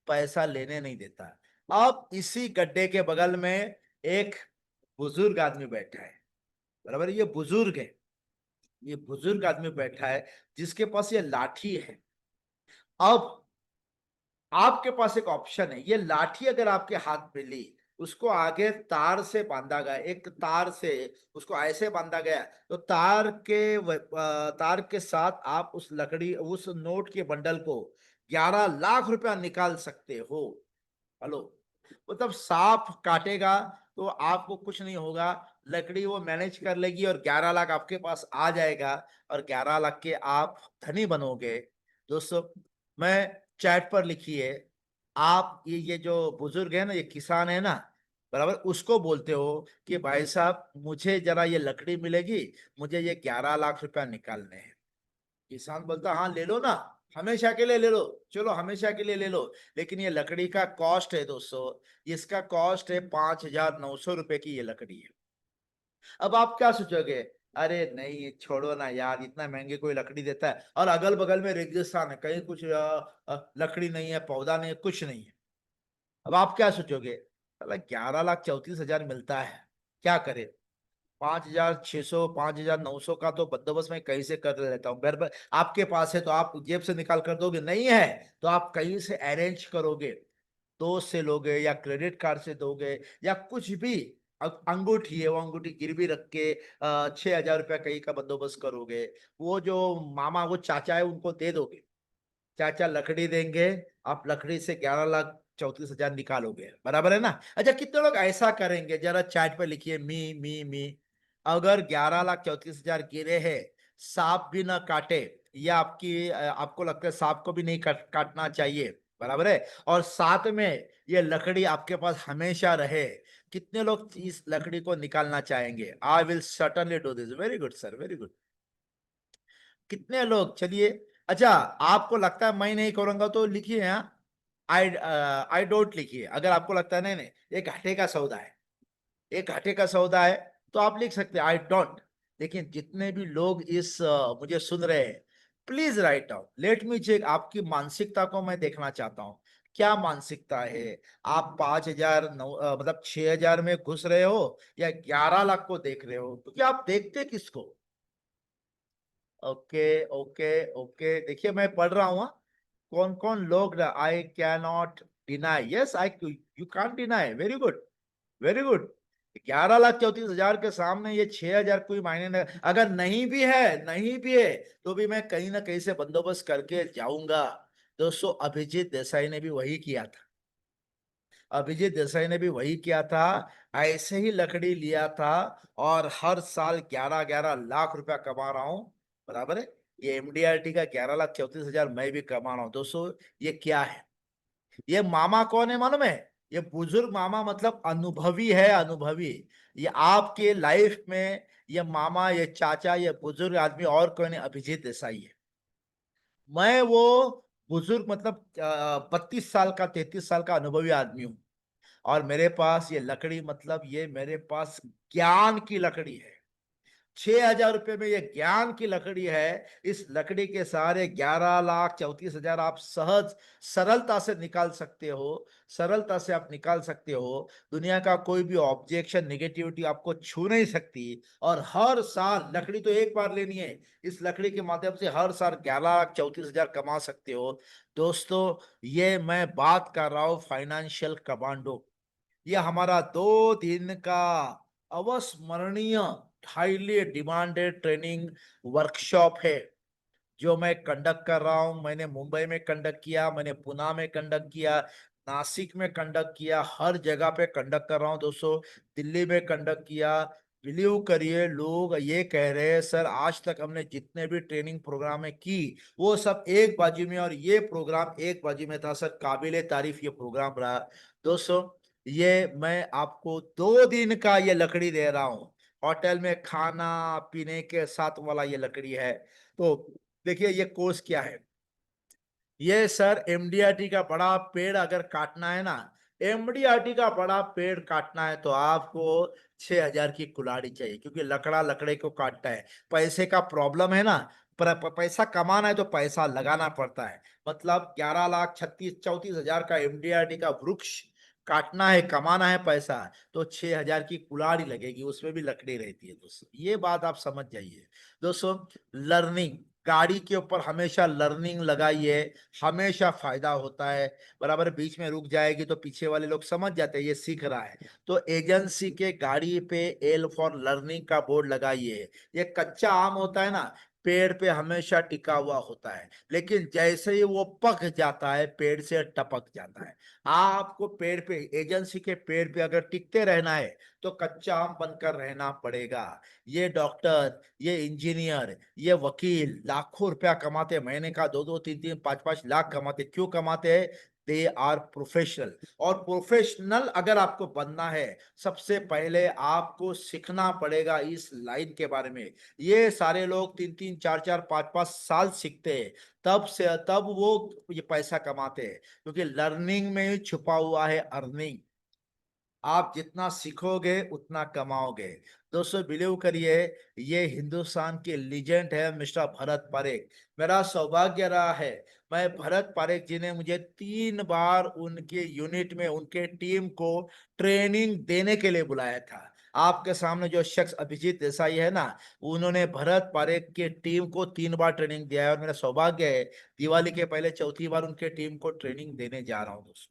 पैसा लेने नहीं देता। अब इसी गड्ढे के बगल में एक बुजुर्ग आदमी बैठा है, बराबर। ये बुजुर्ग है, ये बुजुर्ग आदमी बैठा है जिसके पास ये लाठी है। अब आपके पास एक ऑप्शन है, ये लाठी अगर आपके हाथ में ली, उसको आगे तार से बांधा गया, एक तार से उसको ऐसे बांधा गया, तो तार के साथ आप उस लकड़ी, उस नोट के बंडल को 11 लाख रुपया निकाल सकते हो। हेलो, मतलब सांप काटेगा तो आपको कुछ नहीं होगा, लकड़ी वो मैनेज कर लेगी और 11 लाख आपके पास आ जाएगा, और 11 लाख के आप धनी बनोगे। दोस्तों, मैं चैट पर लिखिए, आप ये जो बुजुर्ग है ना, ये किसान है ना, बराबर, उसको बोलते हो कि भाई साहब मुझे जरा ये लकड़ी मिलेगी, मुझे ये 11 लाख रुपया निकालने हैं। किसान बोलता हाँ ले लो ना, हमेशा के लिए ले लो, चलो हमेशा के लिए ले लो। लेकिन ये लकड़ी का कॉस्ट है दोस्तों, इसका कॉस्ट है 5,900 रुपए की ये लकड़ी है। अब आप क्या सोचोगे? अरे नहीं छोड़ो ना यार, इतना महंगे कोई लकड़ी देता है, और अगल बगल में रेगिस्तान है, कहीं कुछ लकड़ी नहीं है, पौधा नहीं है, कुछ नहीं है। अब आप क्या सोचोगे? 11,34,000 मिलता है, क्या करे? 5,600 5,900 का तो बंदोबस्त मैं कहीं से कर लेता हूँ। बराबर, आपके पास है तो आप जेब से निकाल कर दोगे, नहीं है तो आप कहीं से अरेंज करोगे, दोस्त से लोगे या क्रेडिट कार्ड से दोगे, या कुछ भी। अंगूठी है, वो अंगूठी गिरवी रख के 6,000 रुपया कहीं का बंदोबस्त करोगे। वो जो मामा, वो चाचा है, उनको दे दोगे, चाचा लकड़ी देंगे, आप लकड़ी से 11,34,000 निकालोगे, बराबर है ना? अच्छा, कितने लोग ऐसा करेंगे? जरा चैट पे लिखिए, मी। अगर 11,34,000 गिरे हैं, सांप भी ना काटे, या आपको लगता है सांप को भी नहीं काटना चाहिए, बराबर है, और साथ में ये लकड़ी आपके पास हमेशा रहे, कितने लोग इस लकड़ी को निकालना चाहेंगे? I will certainly do this. Very good sir, very good. कितने लोग? चलिए। अच्छा, आपको लगता है मैं नहीं करूंगा तो लिखिए यहाँ, आई डोंट लिखिए। अगर आपको लगता है नहीं नहीं, एक घाटे का सौदा है, एक घाटे का सौदा है, तो आप लिख सकते हैं आई डोंट। लेकिन जितने भी लोग मुझे सुन रहे हैं, please write down, let me check. आपकी मानसिकता को मैं देखना चाहता हूँ, क्या मानसिकता है? आप 5,000 मतलब 6,000 में घुस रहे हो, या 11 लाख को देख रहे हो? क्योंकि आप देखते किसको? ओके ओके ओके, देखिए मैं पढ़ रहा हूँ। कौन कौन लोग? I can not deny, yes I, you can't deny, very good, very good. 11,34,000 के सामने ये 6,000 कोई मायने नहीं। अगर नहीं भी है, नहीं भी है, तो भी मैं कहीं ना कहीं से बंदोबस्त करके जाऊंगा। दोस्तों, अभिजीत देसाई ने भी वही किया था, अभिजीत देसाई ने भी वही किया था। ऐसे ही लकड़ी लिया था, और हर साल 11-11 लाख रुपया कमा रहा हूं, बराबर है। ये एमडीआरटी का 11,34,000 मैं भी कमा रहा हूं। दोस्तों, ये क्या है? ये मामा कौन है मालूम है? ये बुजुर्ग मामा मतलब अनुभवी है, अनुभवी। ये आपके लाइफ में ये मामा, ये चाचा, ये बुजुर्ग आदमी और कोई नहीं, अभिजीत देसाई है। मैं वो बुजुर्ग मतलब 32 साल का, 33 साल का अनुभवी आदमी हूँ। और मेरे पास ये लकड़ी मतलब ये मेरे पास ज्ञान की लकड़ी है। 6,000 रुपये में ये ज्ञान की लकड़ी है। इस लकड़ी के सहारे 11,34,000 आप सहज सरलता से निकाल सकते हो। सरलता से आप निकाल सकते हो। दुनिया का कोई भी ऑब्जेक्शन, निगेटिविटी आपको छू नहीं सकती। और हर साल लकड़ी तो एक बार लेनी है, इस लकड़ी के माध्यम से हर साल 11,34,000 कमा सकते हो। दोस्तों, ये मैं बात कर रहा हूँ फाइनेंशियल कमांडो। ये हमारा 2 दिन का अविस्मरणीय, हाईली डिमांडेड ट्रेनिंग वर्कशॉप है जो मैं कंडक्ट कर रहा हूं। मैंने मुंबई में कंडक्ट किया, मैंने पुणे में कंडक्ट किया, नासिक में कंडक्ट किया, हर जगह पे कंडक्ट कर रहा हूं दोस्तों। दिल्ली में कंडक्ट किया। बिलीव करिए, लोग ये कह रहे हैं सर आज तक हमने जितने भी ट्रेनिंग प्रोग्राम में की वो सब एक बाजी में, और ये प्रोग्राम एक बाजी में था सर। काबिले तारीफ ये प्रोग्राम रहा दोस्तों। ये मैं आपको 2 दिन का ये लकड़ी दे रहा हूँ, होटल में खाना पीने के साथ वाला ये लकड़ी है। तो देखिए ये कोर्स क्या है। ये सर एमडीआरटी का बड़ा पेड़ अगर काटना है ना, एमडीआरटी का बड़ा पेड़ काटना है तो आपको 6,000 की कुल्हाड़ी चाहिए, क्योंकि लकड़ा लकड़े को काटता है। पैसे का प्रॉब्लम है ना, पर पैसा कमाना है तो पैसा लगाना पड़ता है। मतलब 11,36,34,000 का एमडीआरटी का वृक्ष काटना है, कमाना है पैसा, तो 6,000 की कुल्हाड़ी लगेगी, उसमें भी लकड़ी रहती है दोस्तों। ये बात आप समझ जाइए दोस्तों। लर्निंग, गाड़ी के ऊपर हमेशा लर्निंग लगाइए, हमेशा फायदा होता है। बराबर बीच में रुक जाएगी तो पीछे वाले लोग समझ जाते हैं ये सीख रहा है। तो एजेंसी के गाड़ी पे एल फॉर लर्निंग का बोर्ड लगाइए। ये कच्चा आम होता है ना, पेड़ पे हमेशा टिका हुआ होता है, लेकिन जैसे ही वो पक जाता है पेड़ से टपक जाता है। आपको पेड़ पे, एजेंसी के पेड़ पे अगर टिकते रहना है तो कच्चा आम बनकर रहना पड़ेगा। ये डॉक्टर, ये इंजीनियर, ये वकील लाखों रुपया कमाते, महीने का 2-2, 3-3, 5-5 लाख कमाते। क्यों कमाते हैं? They are professional. और प्रोफेशनल अगर आपको बनना है, सबसे पहले आपको सीखना पड़ेगा इस लाइन के बारे में। ये सारे लोग 3-3, 4-4, 5-5 साल सीखते हैं, तब वो ये पैसा कमाते हैं, क्योंकि लर्निंग में ही छुपा हुआ है अर्निंग। आप जितना सीखोगे उतना कमाओगे दोस्तों। बिलीव करिए, ये हिंदुस्तान के लीजेंड है मिस्टर भरत पारेख। मेरा सौभाग्य रहा है, मैं भरत पारेख जी ने मुझे 3 बार उनके यूनिट में उनके टीम को ट्रेनिंग देने के लिए बुलाया था। आपके सामने जो शख्स अभिजीत देसाई है ना, उन्होंने भरत पारेख के टीम को 3 बार ट्रेनिंग दिया है, और मेरा सौभाग्य है दिवाली के पहले चौथी बार उनके टीम को ट्रेनिंग देने जा रहा हूँ दोस्तों।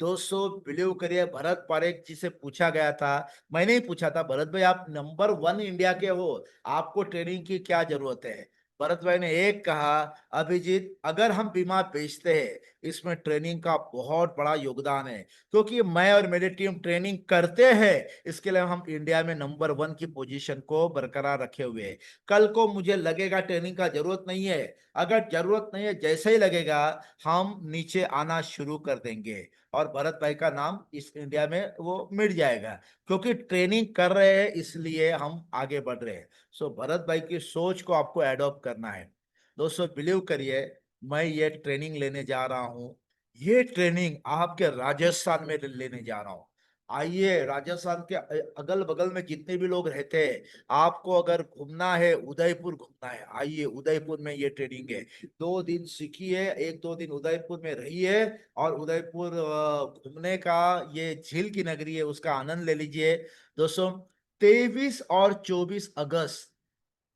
दोस्तों बिलीव करिए, भरत पारेख जी से पूछा गया था, मैंने ही पूछा था, भरत भाई आप नंबर 1 इंडिया के हो, आपको ट्रेनिंग की क्या जरूरत है? भरत भाई ने एक कहा, अभिजीत अगर हम बीमा बेचते हैं, इसमें ट्रेनिंग का बहुत बड़ा योगदान है, क्योंकि मैं और मेरी टीम ट्रेनिंग करते हैं, इसके लिए हम इंडिया में नंबर 1 की पोजीशन को बरकरार रखे हुए हैं। कल को मुझे लगेगा ट्रेनिंग का जरूरत नहीं है, अगर जरूरत नहीं है जैसे ही लगेगा हम नीचे आना शुरू कर देंगे, और भरत भाई का नाम इस इंडिया में वो मिट जाएगा, क्योंकि ट्रेनिंग कर रहे हैं इसलिए हम आगे बढ़ रहे हैं। सो भरत भाई की सोच को आपको एडॉप्ट करना है दोस्तों। बिलीव करिए, मैं ये ट्रेनिंग लेने जा रहा हूँ। ये ट्रेनिंग आपके राजस्थान में लेने जा रहा हूँ। आइए, राजस्थान के अगल बगल में जितने भी लोग रहते हैं, आपको अगर घूमना है, उदयपुर घूमना है, आइए उदयपुर में ये ट्रेनिंग है। 2 दिन सीखिए, 1-2 दिन उदयपुर में रहिए, और उदयपुर घूमने का, ये झील की नगरी है, उसका आनंद ले लीजिए दोस्तों। 23 और 24 अगस्त,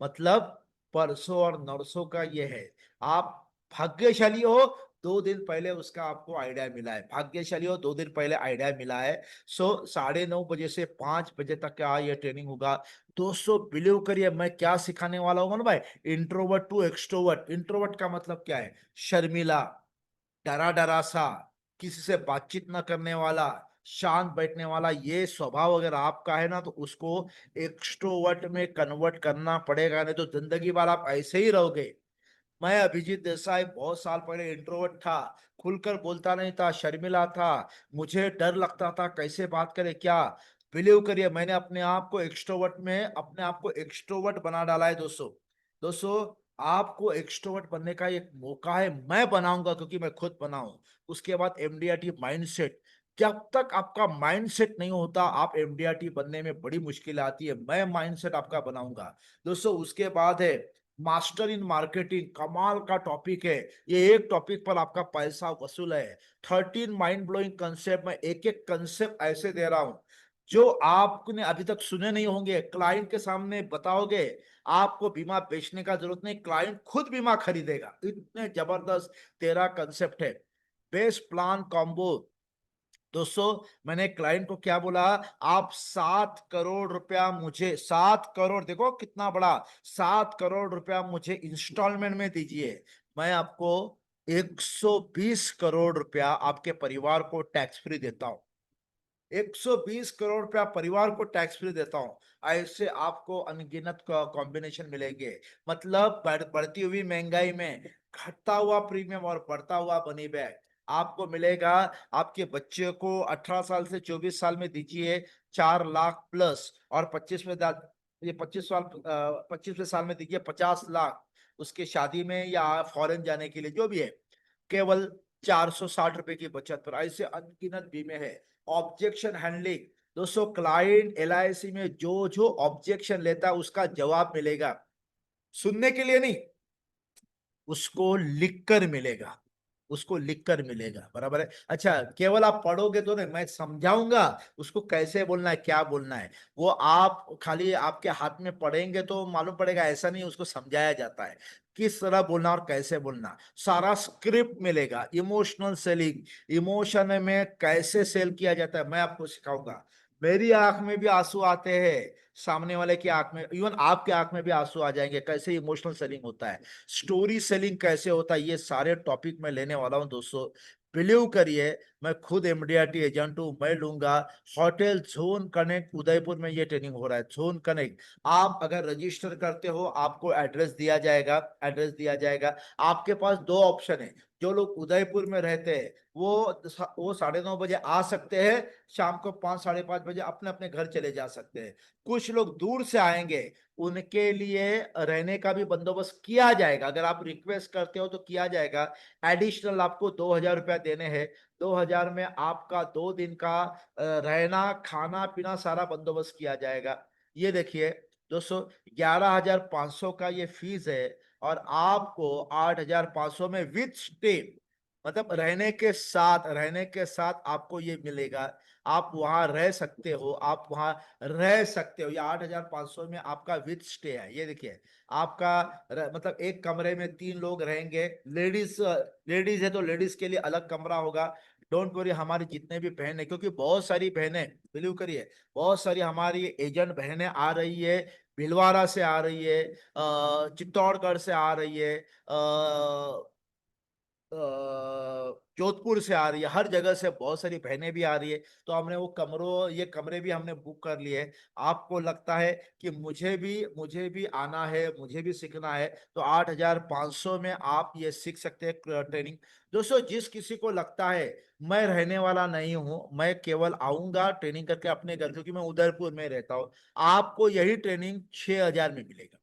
मतलब परसों और नरसों का ये है। आप भाग्यशाली हो, 2 दिन पहले उसका आपको आइडिया मिला है। भाग्यशाली हो, 2 दिन पहले आइडिया मिला है। सो 9:30 बजे से 5 बजे तक का ये ट्रेनिंग होगा दोस्तों। बिलीव करिए, मैं क्या सिखाने वाला हूँ ना भाई, इंट्रोवर्ट टू एक्सट्रोवर्ट। इंट्रोवर्ट का मतलब क्या है? शर्मिला, डरा डरा सा, किसी से बातचीत न करने वाला, शांत बैठने वाला, ये स्वभाव अगर आपका है ना, तो उसको एक्सट्रोवर्ट में कन्वर्ट करना पड़ेगा, नहीं तो जिंदगी भर आप ऐसे ही रहोगे। मैं अभिजीत देसाई बहुत साल पहले इंट्रोवर्ट था, खुलकर बोलता नहीं था, शर्मिला था, मुझे डर लगता था कैसे बात करे क्या। बिलीव करिए, मैंने अपने आप को एक्सट्रोवर्ट बना डाला है दोस्तों। दोस्तों, आपको एक्सट्रोवर्ट बनने का एक मौका है, मैं बनाऊंगा क्योंकि मैं खुद बनाऊं। उसके बाद एमडीआरटी माइंडसेट। जब तक आपका माइंडसेट नहीं होता, आप एमडीआरटी बनने में बड़ी मुश्किल आती है। मैं माइंडसेट आपका बनाऊंगा दोस्तों। उसके बाद है मास्टर इन मार्केटिंग। कमाल का टॉपिक है ये, एक टॉपिक पर आपका पैसा वसूल है। 13 माइंड ब्लोइंग कंसेप्ट। मैं एक एक कंसेप्ट ऐसे दे रहा हूं जो आपने अभी तक सुने नहीं होंगे। क्लाइंट के सामने बताओगे, आपको बीमा बेचने का जरूरत नहीं, क्लाइंट खुद बीमा खरीदेगा। इतने जबरदस्त 13 कंसेप्ट है। Best plan combo. दोस्तों, मैंने क्लाइंट को क्या बोला, आप 7 करोड़ रुपया मुझे, 7 करोड़, देखो कितना बड़ा, 7 करोड़ रुपया मुझे इंस्टॉलमेंट में दीजिए। मैं आपको 120 करोड़ रुपया आपके परिवार को टैक्स फ्री देता हूं। 120 करोड़ रुपया परिवार को टैक्स फ्री देता हूं। ऐसे आपको अनगिनत कॉम्बिनेशन मिलेंगे। मतलब बढ़ती हुई महंगाई में घटता हुआ प्रीमियम और बढ़ता हुआ मनी बैक आपको मिलेगा। आपके बच्चे को 18 साल से 24 साल में दीजिए 4 लाख प्लस, और 25वें साल में दीजिए 50 लाख, उसके शादी में या फॉरेन जाने के लिए जो भी है। केवल 460 रुपए की बचत पर ऐसे अनगिनत बीमे है। Objection handling. दोस्तों, क्लाइंट एलआईसी में जो जो ऑब्जेक्शन लेता है उसका जवाब मिलेगा, सुनने के लिए नहीं, उसको लिखकर मिलेगा। उसको लिखकर मिलेगा, बराबर है। अच्छा, केवल आप पढ़ोगे तो नहीं, मैं समझाऊंगा उसको कैसे बोलना है, क्या बोलना है। वो आप खाली आपके हाथ में पढ़ेंगे तो मालूम पड़ेगा, ऐसा नहीं, उसको समझाया जाता है किस तरह बोलना और कैसे बोलना। सारा स्क्रिप्ट मिलेगा। इमोशनल सेलिंग, इमोशन में कैसे सेल किया जाता है मैं आपको सिखाऊंगा। मेरी आंख में भी आंसू आते हैं, सामने वाले की आंख में, इवन आपके आंख में भी आंसू आ जाएंगे, कैसे इमोशनल सेलिंग होता है, स्टोरी सेलिंग कैसे होता है। ये सारे टॉपिक मैं लेने वाला हूं दोस्तों। बिलीव करिए, मैं खुद एमडीआरटी एजेंट हूं, मैं लूंगा। होटल जोन कनेक्ट उदयपुर में ये ट्रेनिंग हो रहा है, जोन कनेक्ट। आप अगर रजिस्टर करते हो, आपको एड्रेस दिया जाएगा, एड्रेस दिया जाएगा। आपके पास दो ऑप्शन है। जो लोग उदयपुर में रहते हैं वो 9:30 बजे आ सकते हैं, शाम को 5 साढ़े 5 बजे अपने अपने घर चले जा सकते हैं। कुछ लोग दूर से आएंगे, उनके लिए रहने का भी बंदोबस्त किया जाएगा। अगर आप रिक्वेस्ट करते हो तो किया जाएगा। एडिशनल आपको 2,000 रुपया देने हैं। 2,000 में आपका 2 दिन का रहना खाना पीना सारा बंदोबस्त किया जाएगा। ये देखिए दोस्तों, 11,500 का ये फीस है, और आपको 8,500 में विथ स्टे, मतलब रहने के साथ आपको ये मिलेगा। आप वहां रह सकते हो, आप वहां रह सकते हो। ये 8,500 में आपका विथ स्टे है। ये देखिए, आपका मतलब एक कमरे में 3 लोग रहेंगे। लेडीज लेडीज है तो लेडीज के लिए अलग कमरा होगा। डोंट वरी, हमारी जितने भी बहन है, क्योंकि बहुत सारी बहनें, बिलीव करिए, बहुत सारी हमारी एजेंट बहनें आ रही है। भिलवाड़ा से आ रही है, चित्तौड़गढ़ से आ रही है, जोधपुर से आ रही है, हर जगह से बहुत सारी बहनें भी आ रही है। तो हमने ये कमरे भी हमने बुक कर लिए। आपको लगता है कि मुझे भी आना है, मुझे भी सीखना है, तो 8,500 में आप ये सीख सकते हैं ट्रेनिंग। दोस्तों, जिस किसी को लगता है मैं रहने वाला नहीं हूं, मैं केवल आऊंगा ट्रेनिंग करके अपने घर, क्योंकि मैं उदयपुर में रहता हूं, आपको यही ट्रेनिंग 6,000 में मिलेगा।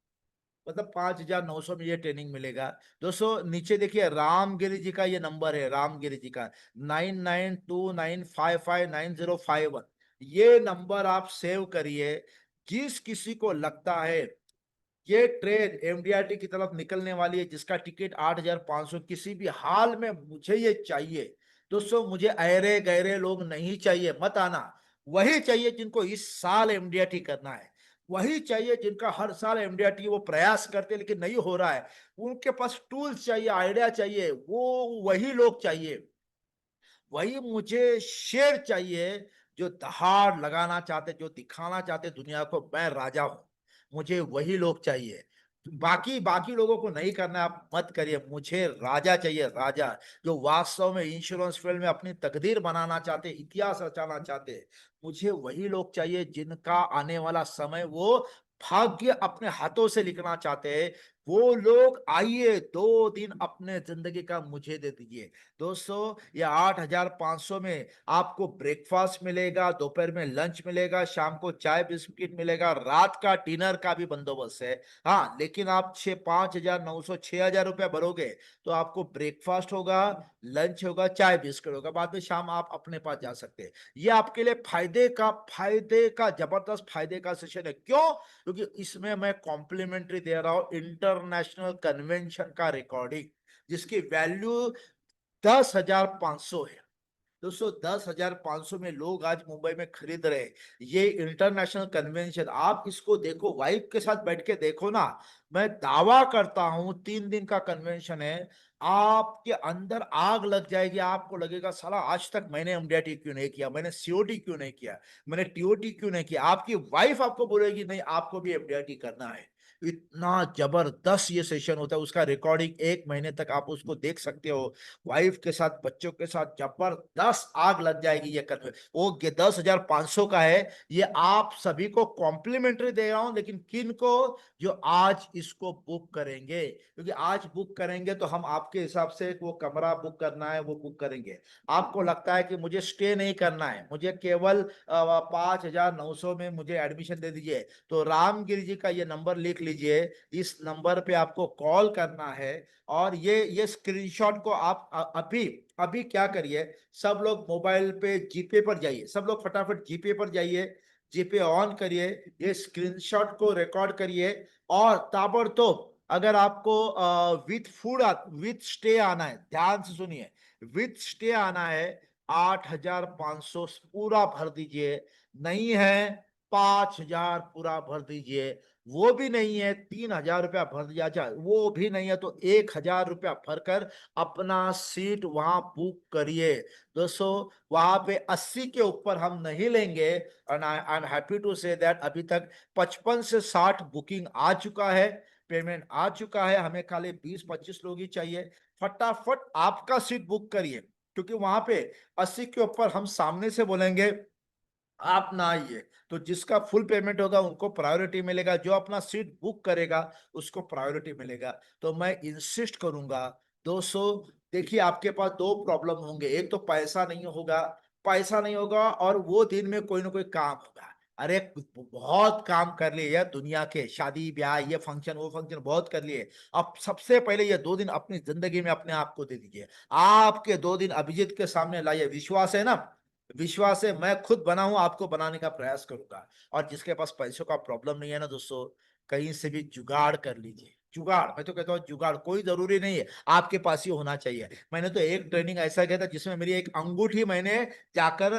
मतलब 5,900 में ये ट्रेनिंग मिलेगा। दोस्तों, नीचे देखिए, रामगिरी जी का ये नंबर है, रामगिरी जी का 9929559051। ये नंबर आप सेव करिए। जिस किसी को लगता है ये ट्रेन एमडीआरटी की तरफ निकलने वाली है, जिसका टिकट 8,500, किसी भी हाल में मुझे ये चाहिए। दोस्तों, मुझे अरे गहरे लोग नहीं चाहिए, मत आना। वही चाहिए जिनको इस साल एमडीआरटी करना है। वही चाहिए जिनका हर साल एमडीआरटी वो प्रयास करते लेकिन नहीं हो रहा है। उनके पास टूल्स चाहिए, आइडिया चाहिए, वही लोग चाहिए। वही मुझे शेर चाहिए जो दहाड़ लगाना चाहते, जो दिखाना चाहते दुनिया को मैं राजा हूं। मुझे वही लोग चाहिए। बाकी बाकी लोगों को नहीं करना है, आप मत करिए। मुझे राजा चाहिए, राजा, जो वास्तव में इंश्योरेंस फील्ड में अपनी तकदीर बनाना चाहते, इतिहास रचाना चाहते। मुझे वही लोग चाहिए जिनका आने वाला समय वो भाग्य अपने हाथों से लिखना चाहते हैं। वो लोग आइए, 2 दिन अपने जिंदगी का मुझे दे दीजिए दोस्तों। ये 8,500 में आपको ब्रेकफास्ट मिलेगा, दोपहर में लंच मिलेगा, शाम को चाय बिस्किट मिलेगा, रात का डिनर का भी बंदोबस्त है। हाँ, लेकिन आप 5,900 6,000 रुपया भरोगे तो आपको ब्रेकफास्ट होगा, लंच होगा, चाय बिस्किट होगा, बाद में शाम आप अपने पास जा सकते हैं। ये आपके लिए फायदे का जबरदस्त फायदे का सेशन है। क्यों? क्योंकि इसमें मैं कॉम्प्लीमेंट्री दे रहा हूं इंटरनेशनल कन्वेंशन का रिकॉर्डिंग, जिसकी वैल्यू 10,500 है दोस्तों। 10,500 में लोग आज मुंबई में खरीद रहे हैं ये इंटरनेशनल कन्वेंशन। आप इसको देखो, वाइफ के साथ बैठ के देखो ना। मैं दावा करता हूं 3 दिन का कन्वेंशन है, आपके अंदर आग लग जाएगी। आपको लगेगा साला आज तक मैंने एमडीआईटी क्यों नहीं किया, मैंने सीओटी क्यों नहीं किया, मैंने टीओटी क्यों नहीं किया। आपकी वाइफ आपको बोलेगी नहीं आपको भी एमडीआईटी करना है। इतना जबरदस्त ये सेशन होता है, उसका रिकॉर्डिंग 1 महीने तक आप उसको देख सकते हो। वाइफ के साथ, बच्चों के साथ जबरदस्त आग लग जाएगी ये करने। वो 10,500 का है। ये आप सभी को कॉम्प्लीमेंट्री दे रहा हूं, लेकिन किन को? जो आज इसको बुक करेंगे, क्योंकि आज बुक करेंगे तो हम आपके हिसाब से वो कमरा बुक करना है वो बुक करेंगे। आपको लगता है कि मुझे स्टे नहीं करना है, मुझे केवल 5,900 में मुझे एडमिशन दे दीजिए, तो रामगिरी जी का ये नंबर लिख लीजिए। इस नंबर पे आपको कॉल करना है, और ये स्क्रीनशॉट को आप अभी अभी क्या करिए, सब लोग मोबाइल पे जीपे पर जाइए, सब लोग फटाफट जीपे पर जाइए, जीपे ऑन करिए, ये स्क्रीनशॉट को रिकॉर्ड करिए, और ताबड़तोड़ अगर आपको विथ फूड विथ स्टे आना है, ध्यान से सुनिए, विथ स्टे आना है 8,500 पूरा भर दीजिए। नहीं है 5,000 पूरा भर दीजिए। वो भी नहीं है 3,000 रुपया भर दिया जाए, वो भी नहीं है तो 1,000 रुपया भरकर अपना सीट वहां बुक करिए दोस्तों। वहां पे 80 के ऊपर हम नहीं लेंगे। And I am happy to say that अभी तक 55 से 60 बुकिंग आ चुका है, पेमेंट आ चुका है। हमें खाली 20-25 लोग ही चाहिए। फटाफट आपका सीट बुक करिए, क्योंकि वहां पे 80 के ऊपर हम सामने से बोलेंगे आप ना आइए, तो जिसका फुल पेमेंट होगा उनको प्रायोरिटी मिलेगा, जो अपना सीट बुक करेगा उसको प्रायोरिटी मिलेगा। तो मैं इंसिस्ट करूंगा दोस्तों, देखिए आपके पास दो प्रॉब्लम होंगे, एक तो पैसा नहीं होगा, पैसा नहीं होगा, और वो दिन में कोई ना कोई काम होगा। अरे बहुत काम कर लिए यार, दुनिया के शादी ब्याह ये फंक्शन वो फंक्शन बहुत कर लिए। अब सबसे पहले ये 2 दिन अपनी जिंदगी में अपने आप को दे दीजिए। आपके 2 दिन अभिजीत के सामने लाइए, विश्वास है ना? विश्वास है, मैं खुद बना हूं, आपको बनाने का प्रयास करूंगा। और जिसके पास पैसों का प्रॉब्लम नहीं है ना दोस्तों, कहीं से भी जुगाड़ कर लीजिए। जुगाड़, मैं तो कहता हूँ जुगाड़, कोई जरूरी नहीं है आपके पास ही होना चाहिए। मैंने तो एक ट्रेनिंग ऐसा किया था जिसमें मेरी एक अंगूठी मैंने जाकर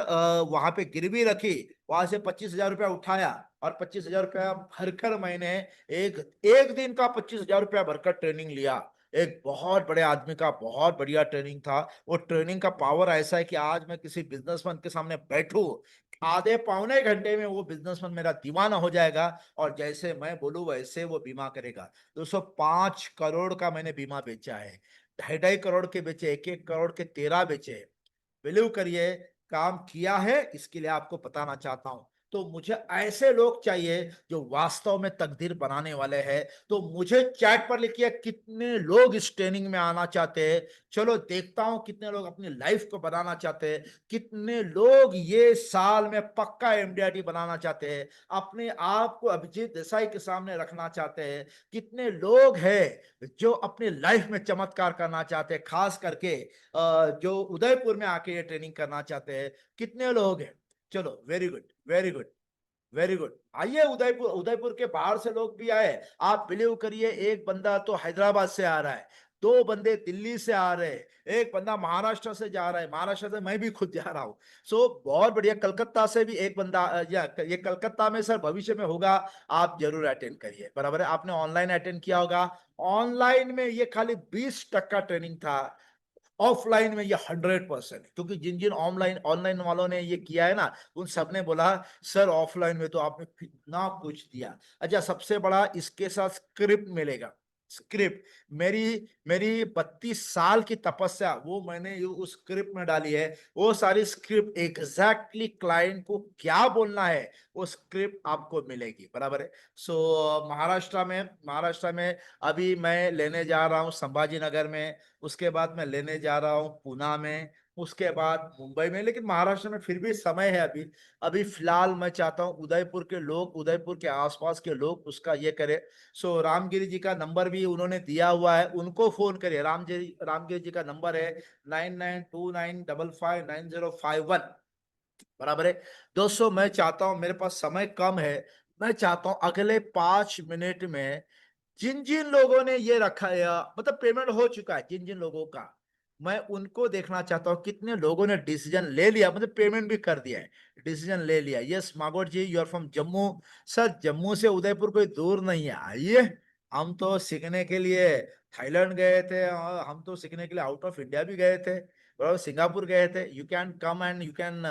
वहां पे गिरवी रखी, वहां से 25,000 रुपया उठाया, और 25,000 रुपया भरकर मैंने एक एक दिन का 25,000 रुपया भरकर ट्रेनिंग लिया। एक बहुत बड़े आदमी का बहुत बढ़िया ट्रेनिंग था। वो ट्रेनिंग का पावर ऐसा है कि आज मैं किसी बिजनेसमैन के सामने बैठूं, आधे पौने घंटे में वो बिजनेसमैन मेरा दीवाना हो जाएगा, और जैसे मैं बोलूं वैसे वो बीमा करेगा। 205 करोड़ का मैंने बीमा बेचा है, 2.5 करोड़ के बेचे, 1-1 करोड़ के 13 बेचे। बिलीव करिए, काम किया है, इसके लिए आपको बताना चाहता हूं। तो मुझे ऐसे लोग चाहिए जो वास्तव में तकदीर बनाने वाले हैं। तो मुझे चैट पर लिखिए कितने लोग इस ट्रेनिंग में आना चाहते हैं। चलो देखता हूं कितने लोग अपनी लाइफ को बनाना चाहते हैं, कितने लोग ये साल में पक्का एमडीआईटी बनाना चाहते हैं, अपने आप को अभिजीत देसाई के सामने रखना चाहते हैं। कितने लोग हैं जो अपनी लाइफ में चमत्कार करना चाहते हैं, खास करके जो उदयपुर में आके ये ट्रेनिंग करना चाहते हैं। कितने लोग हैं? चलो, very good, very good, very good. आइए, उदयपुर, उदयपुर के बाहर से लोग भी आए। आप बिलीव करिए, एक बंदा तो हैदराबाद से आ रहा है, 2 बंदे दिल्ली से आ रहे हैं, एक बंदा महाराष्ट्र से जा रहा है, महाराष्ट्र से मैं भी खुद जा रहा हूँ। सो बहुत बढ़िया। कलकत्ता से भी एक बंदा, या ये कलकत्ता में सर भविष्य में होगा, आप जरूर अटेंड करिए। बराबर है, आपने ऑनलाइन अटेंड किया होगा। ऑनलाइन में ये खाली 20% ट्रेनिंग था, ऑफलाइन में ये 100%। क्योंकि जिन जिन ऑनलाइन ऑनलाइन वालों ने ये किया है ना, उन सब ने बोला सर ऑफलाइन में तो आपने कितना कुछ दिया। अच्छा, सबसे बड़ा इसके साथ स्क्रिप्ट मिलेगा, स्क्रिप्ट, मेरी मेरी 32 साल की तपस्या वो मैंने उस स्क्रिप्ट में डाली है। वो सारी स्क्रिप्ट एग्जैक्टली क्लाइंट को क्या बोलना है वो स्क्रिप्ट आपको मिलेगी, बराबर है। सो महाराष्ट्र में अभी मैं लेने जा रहा हूँ संभाजी नगर में, उसके बाद मैं लेने जा रहा हूँ पूना में, उसके बाद मुंबई में। लेकिन महाराष्ट्र में फिर भी समय है अभी। अभी फिलहाल मैं चाहता हूँ उदयपुर के लोग, उदयपुर के आसपास के लोग उसका ये करे। सो रामगिरी जी का नंबर भी उन्होंने दिया हुआ है, उनको फोन करिए। रामगिरी जी का नंबर है 9929559051, बराबर है। दोस्तों मैं चाहता हूं, मेरे पास समय कम है, मैं चाहता हूं अगले 5 मिनट में जिन जिन लोगों ने ये रखा है, मतलब पेमेंट हो चुका है जिन जिन लोगों का, मैं उनको देखना चाहता हूँ कितने लोगों ने डिसीजन ले लिया, मतलब पेमेंट भी कर दिया है, डिसीजन ले लिया। Yes Magot ji, you are from Jammu. Sir Jammu से उदयपुर कोई दूर नहीं है, आइए। हम तो सीखने के लिए थाईलैंड गए थे, और हम तो सीखने के लिए आउट ऑफ इंडिया भी गए थे, और सिंगापुर गए थे। You can come and you can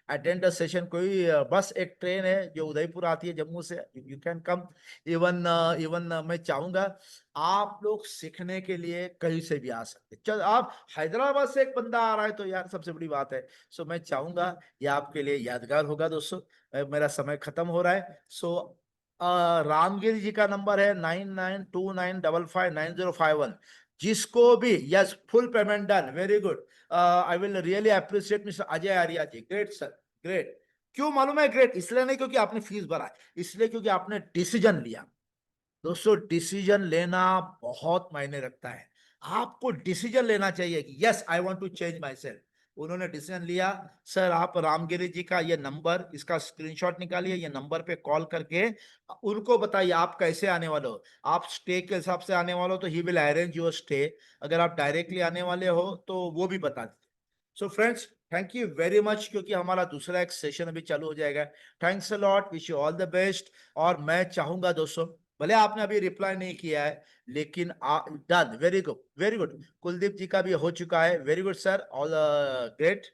attend a session. कोई बस एक ट्रेन है जो उदयपुर आती है जम्मू से, यू कैन कम। इवन मैं चाहूंगा आप लोग सीखने के लिए कहीं से भी आ सकते। चल आप हैदराबाद से एक बंदा आ रहा है तो यार सबसे बड़ी बात है। सो मैं चाहूंगा ये आपके लिए यादगार होगा दोस्तों। मेरा समय खत्म हो रहा है। सो रामगिरी जी का नंबर है 9929559051। जिसको भी, yes full payment done, very good. I will really appreciate mister Ajay Arya ji, great sir, great. क्यों मालूम है ग्रेट? इसलिए नहीं क्योंकि आपने फीस भरा है, इसलिए क्योंकि आपने डिसीजन लिया। दोस्तों डिसीजन लेना बहुत मायने रखता है। आपको डिसीजन लेना चाहिए कि yes I want to change myself. उन्होंने डिसीजन लिया। सर आप रामगिरी जी का ये नंबर, इसका स्क्रीनशॉट निकालिए, ये नंबर पे कॉल करके उनको बताइए आप कैसे आने वाले हो। आप स्टे के हिसाब से आने वाले हो तो he will arrange your stay. अगर आप डायरेक्टली आने वाले हो तो वो भी बता दीजिए। So friends thank you very much, क्योंकि हमारा दूसरा एक सेशन अभी चालू हो जाएगा। Thanks a lot, wish you all the best. और मैं चाहूंगा दोस्तों, भले आपने अभी रिप्लाई नहीं किया है, लेकिन done, very good, very good. Kuldeep ji का भी हो चुका है, very good sir, all great,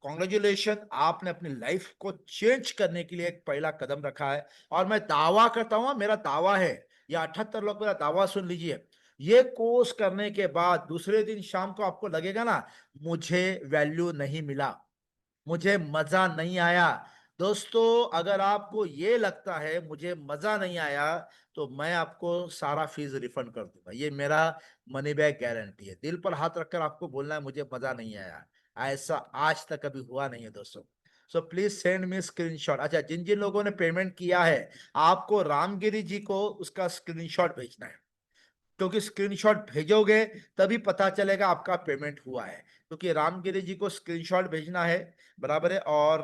congratulation. आपने अपनी लाइफ को चेंज करने के लिए एक पहला कदम रखा है। और मैं दावा करता हूं, मेरा दावा है, ये 78 लोग मेरा दावा सुन लीजिए, ये कोर्स करने के बाद दूसरे दिन शाम को आपको लगेगा ना मुझे वैल्यू नहीं मिला, मुझे मजा नहीं आया। दोस्तों अगर आपको ये लगता है मुझे मजा नहीं आया, तो मैं आपको सारा फीस रिफंड कर दूंगा, ये मेरा मनी बैक गारंटी है। दिल पर हाथ रखकर आपको बोलना है मुझे मजा नहीं आया, ऐसा आज तक कभी हुआ नहीं है दोस्तों। So please send me screenshot. अच्छा जिन जिन लोगों ने पेमेंट किया है, आपको रामगिरी जी को उसका स्क्रीनशॉट भेजना है, क्योंकि स्क्रीनशॉट भेजोगे तभी पता चलेगा आपका पेमेंट हुआ है, क्योंकि रामगिरी जी को स्क्रीनशॉट भेजना है, बराबर है। और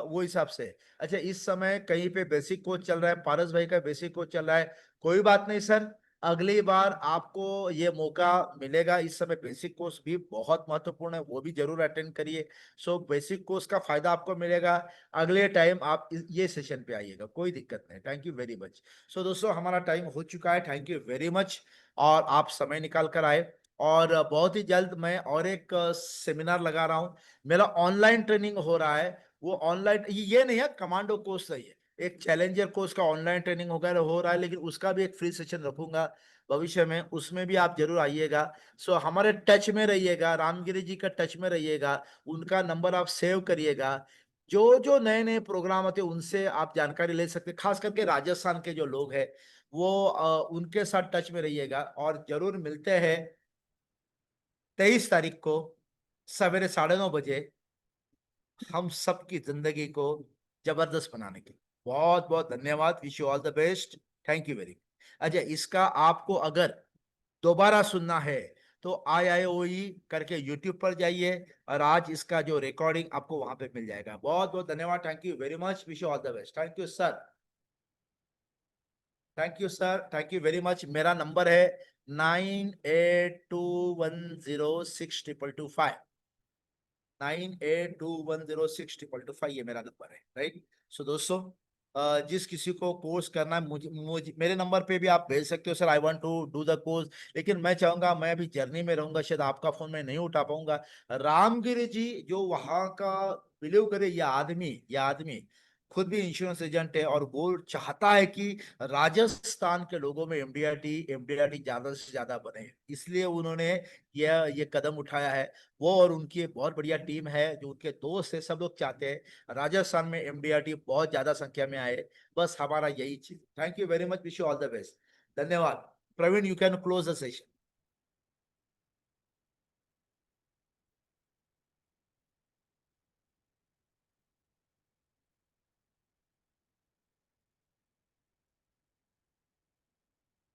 वो हिसाब से, अच्छा इस समय कहीं पे बेसिक कोर्स चल रहा है, पारस भाई का बेसिक कोर्स चल रहा है, कोई बात नहीं सर, अगली बार आपको ये मौका मिलेगा। इस समय बेसिक कोर्स भी बहुत महत्वपूर्ण है, वो भी जरूर अटेंड करिए। सो बेसिक कोर्स का फायदा आपको मिलेगा, अगले टाइम आप ये सेशन पे आइएगा, कोई दिक्कत नहीं। Thank you very much. So दोस्तों हमारा टाइम हो चुका है, थैंक यू वेरी मच, और आप समय निकाल कर आए। और बहुत ही जल्द मैं और एक सेमिनार लगा रहा हूँ, मेरा ऑनलाइन ट्रेनिंग हो रहा है। वो ऑनलाइन ये नहीं है कमांडो कोर्स नहीं है, एक चैलेंजर कोर्स का ऑनलाइन ट्रेनिंग वगैरह हो रहा है, लेकिन उसका भी एक फ्री सेशन रखूंगा भविष्य में, उसमें भी आप जरूर आइएगा। सो हमारे टच में रहिएगा, रामगिरी जी का टच में रहिएगा, उनका नंबर आप सेव करिएगा। जो जो नए नए प्रोग्राम आते हैं उनसे आप जानकारी ले सकते हैं, खास करके राजस्थान के जो लोग हैं वो उनके साथ टच में रहिएगा। और जरूर मिलते हैं 23 तारीख को सवेरे 9:30 बजे, हम सबकी जिंदगी को जबरदस्त बनाने के लिए। बहुत बहुत धन्यवाद, wish you all the best, thank you very. अच्छा इसका आपको अगर दोबारा सुनना है तो IIOE करके यूट्यूब पर जाइए, और आज इसका जो रिकॉर्डिंग आपको वहां पे मिल जाएगा। बहुत बहुत धन्यवाद, thank you very much, wish you all the best, thank you sir, thank you sir, thank you very much. मेरा नंबर है 9821062225, 9821062225, ये मेरा नंबर है, राइट। सो दोस्तों जिस किसी को कोर्स करना है, मुझे मेरे नंबर पे भी आप भेज सकते हो, sir I want to do the course, लेकिन मैं चाहूंगा, मैं अभी जर्नी में रहूंगा, शायद आपका फोन मैं नहीं उठा पाऊंगा। रामगिरी जी जो वहां का, बिलीव करे, ये आदमी खुद भी इंश्योरेंस एजेंट है, और वो चाहता है कि राजस्थान के लोगों में एमडीआरटी ज्यादा से ज्यादा बने, इसलिए उन्होंने ये कदम उठाया है। वो और उनकी एक बहुत बढ़िया टीम है, जो उनके दोस्त है, सब लोग चाहते हैं राजस्थान में एमडीआरटी बहुत ज्यादा संख्या में आए। बस हमारा यही चीज। Thank you very much, wish you all the best. धन्यवाद। Praveen, you can close the session.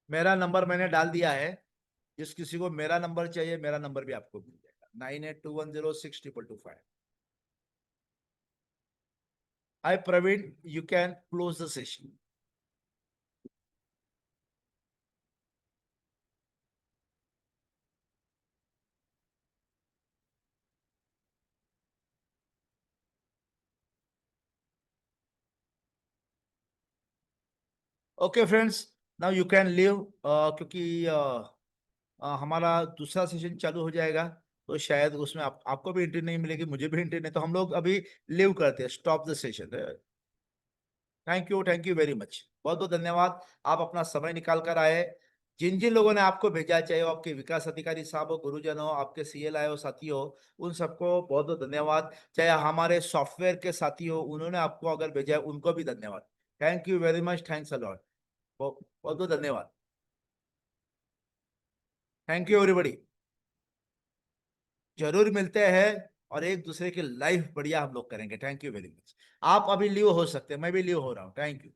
मेरा नंबर मैंने डाल दिया है। जिस किसी को मेरा नंबर चाहिए, मेरा नंबर भी आपको मिल जाएगा, 9821062225। Hi Praveen, you can close the session. Okay friends, now you can leave, क्योंकि हमारा दूसरा सेशन चालू हो जाएगा, तो शायद उसमें आपको भी एंट्री नहीं मिलेगी, मुझे भी एंट्री नहीं, तो हम लोग अभी लीव करते हैं, stop the session. Thank you very much, बहुत बहुत धन्यवाद। आप अपना समय निकाल कर आए। जिन जिन लोगों ने आपको भेजा, चाहे वो आपके विकास अधिकारी साहब हो, गुरुजन हो, आपके सीएलआई हो, साथी हो, उन सबको बहुत बहुत धन्यवाद। चाहे हमारे सॉफ्टवेयर के साथी हो, उन्होंने आपको अगर भेजा है, उनको भी धन्यवाद। Thank you very much, thanks a lot. बहुत बहुत धन्यवाद। Thank you everybody. जरूर मिलते हैं, और एक दूसरे की लाइफ बढ़िया हम लोग करेंगे। Thank you very much. आप अभी लीव हो सकते हैं, मैं भी लीव हो रहा हूँ। Thank you.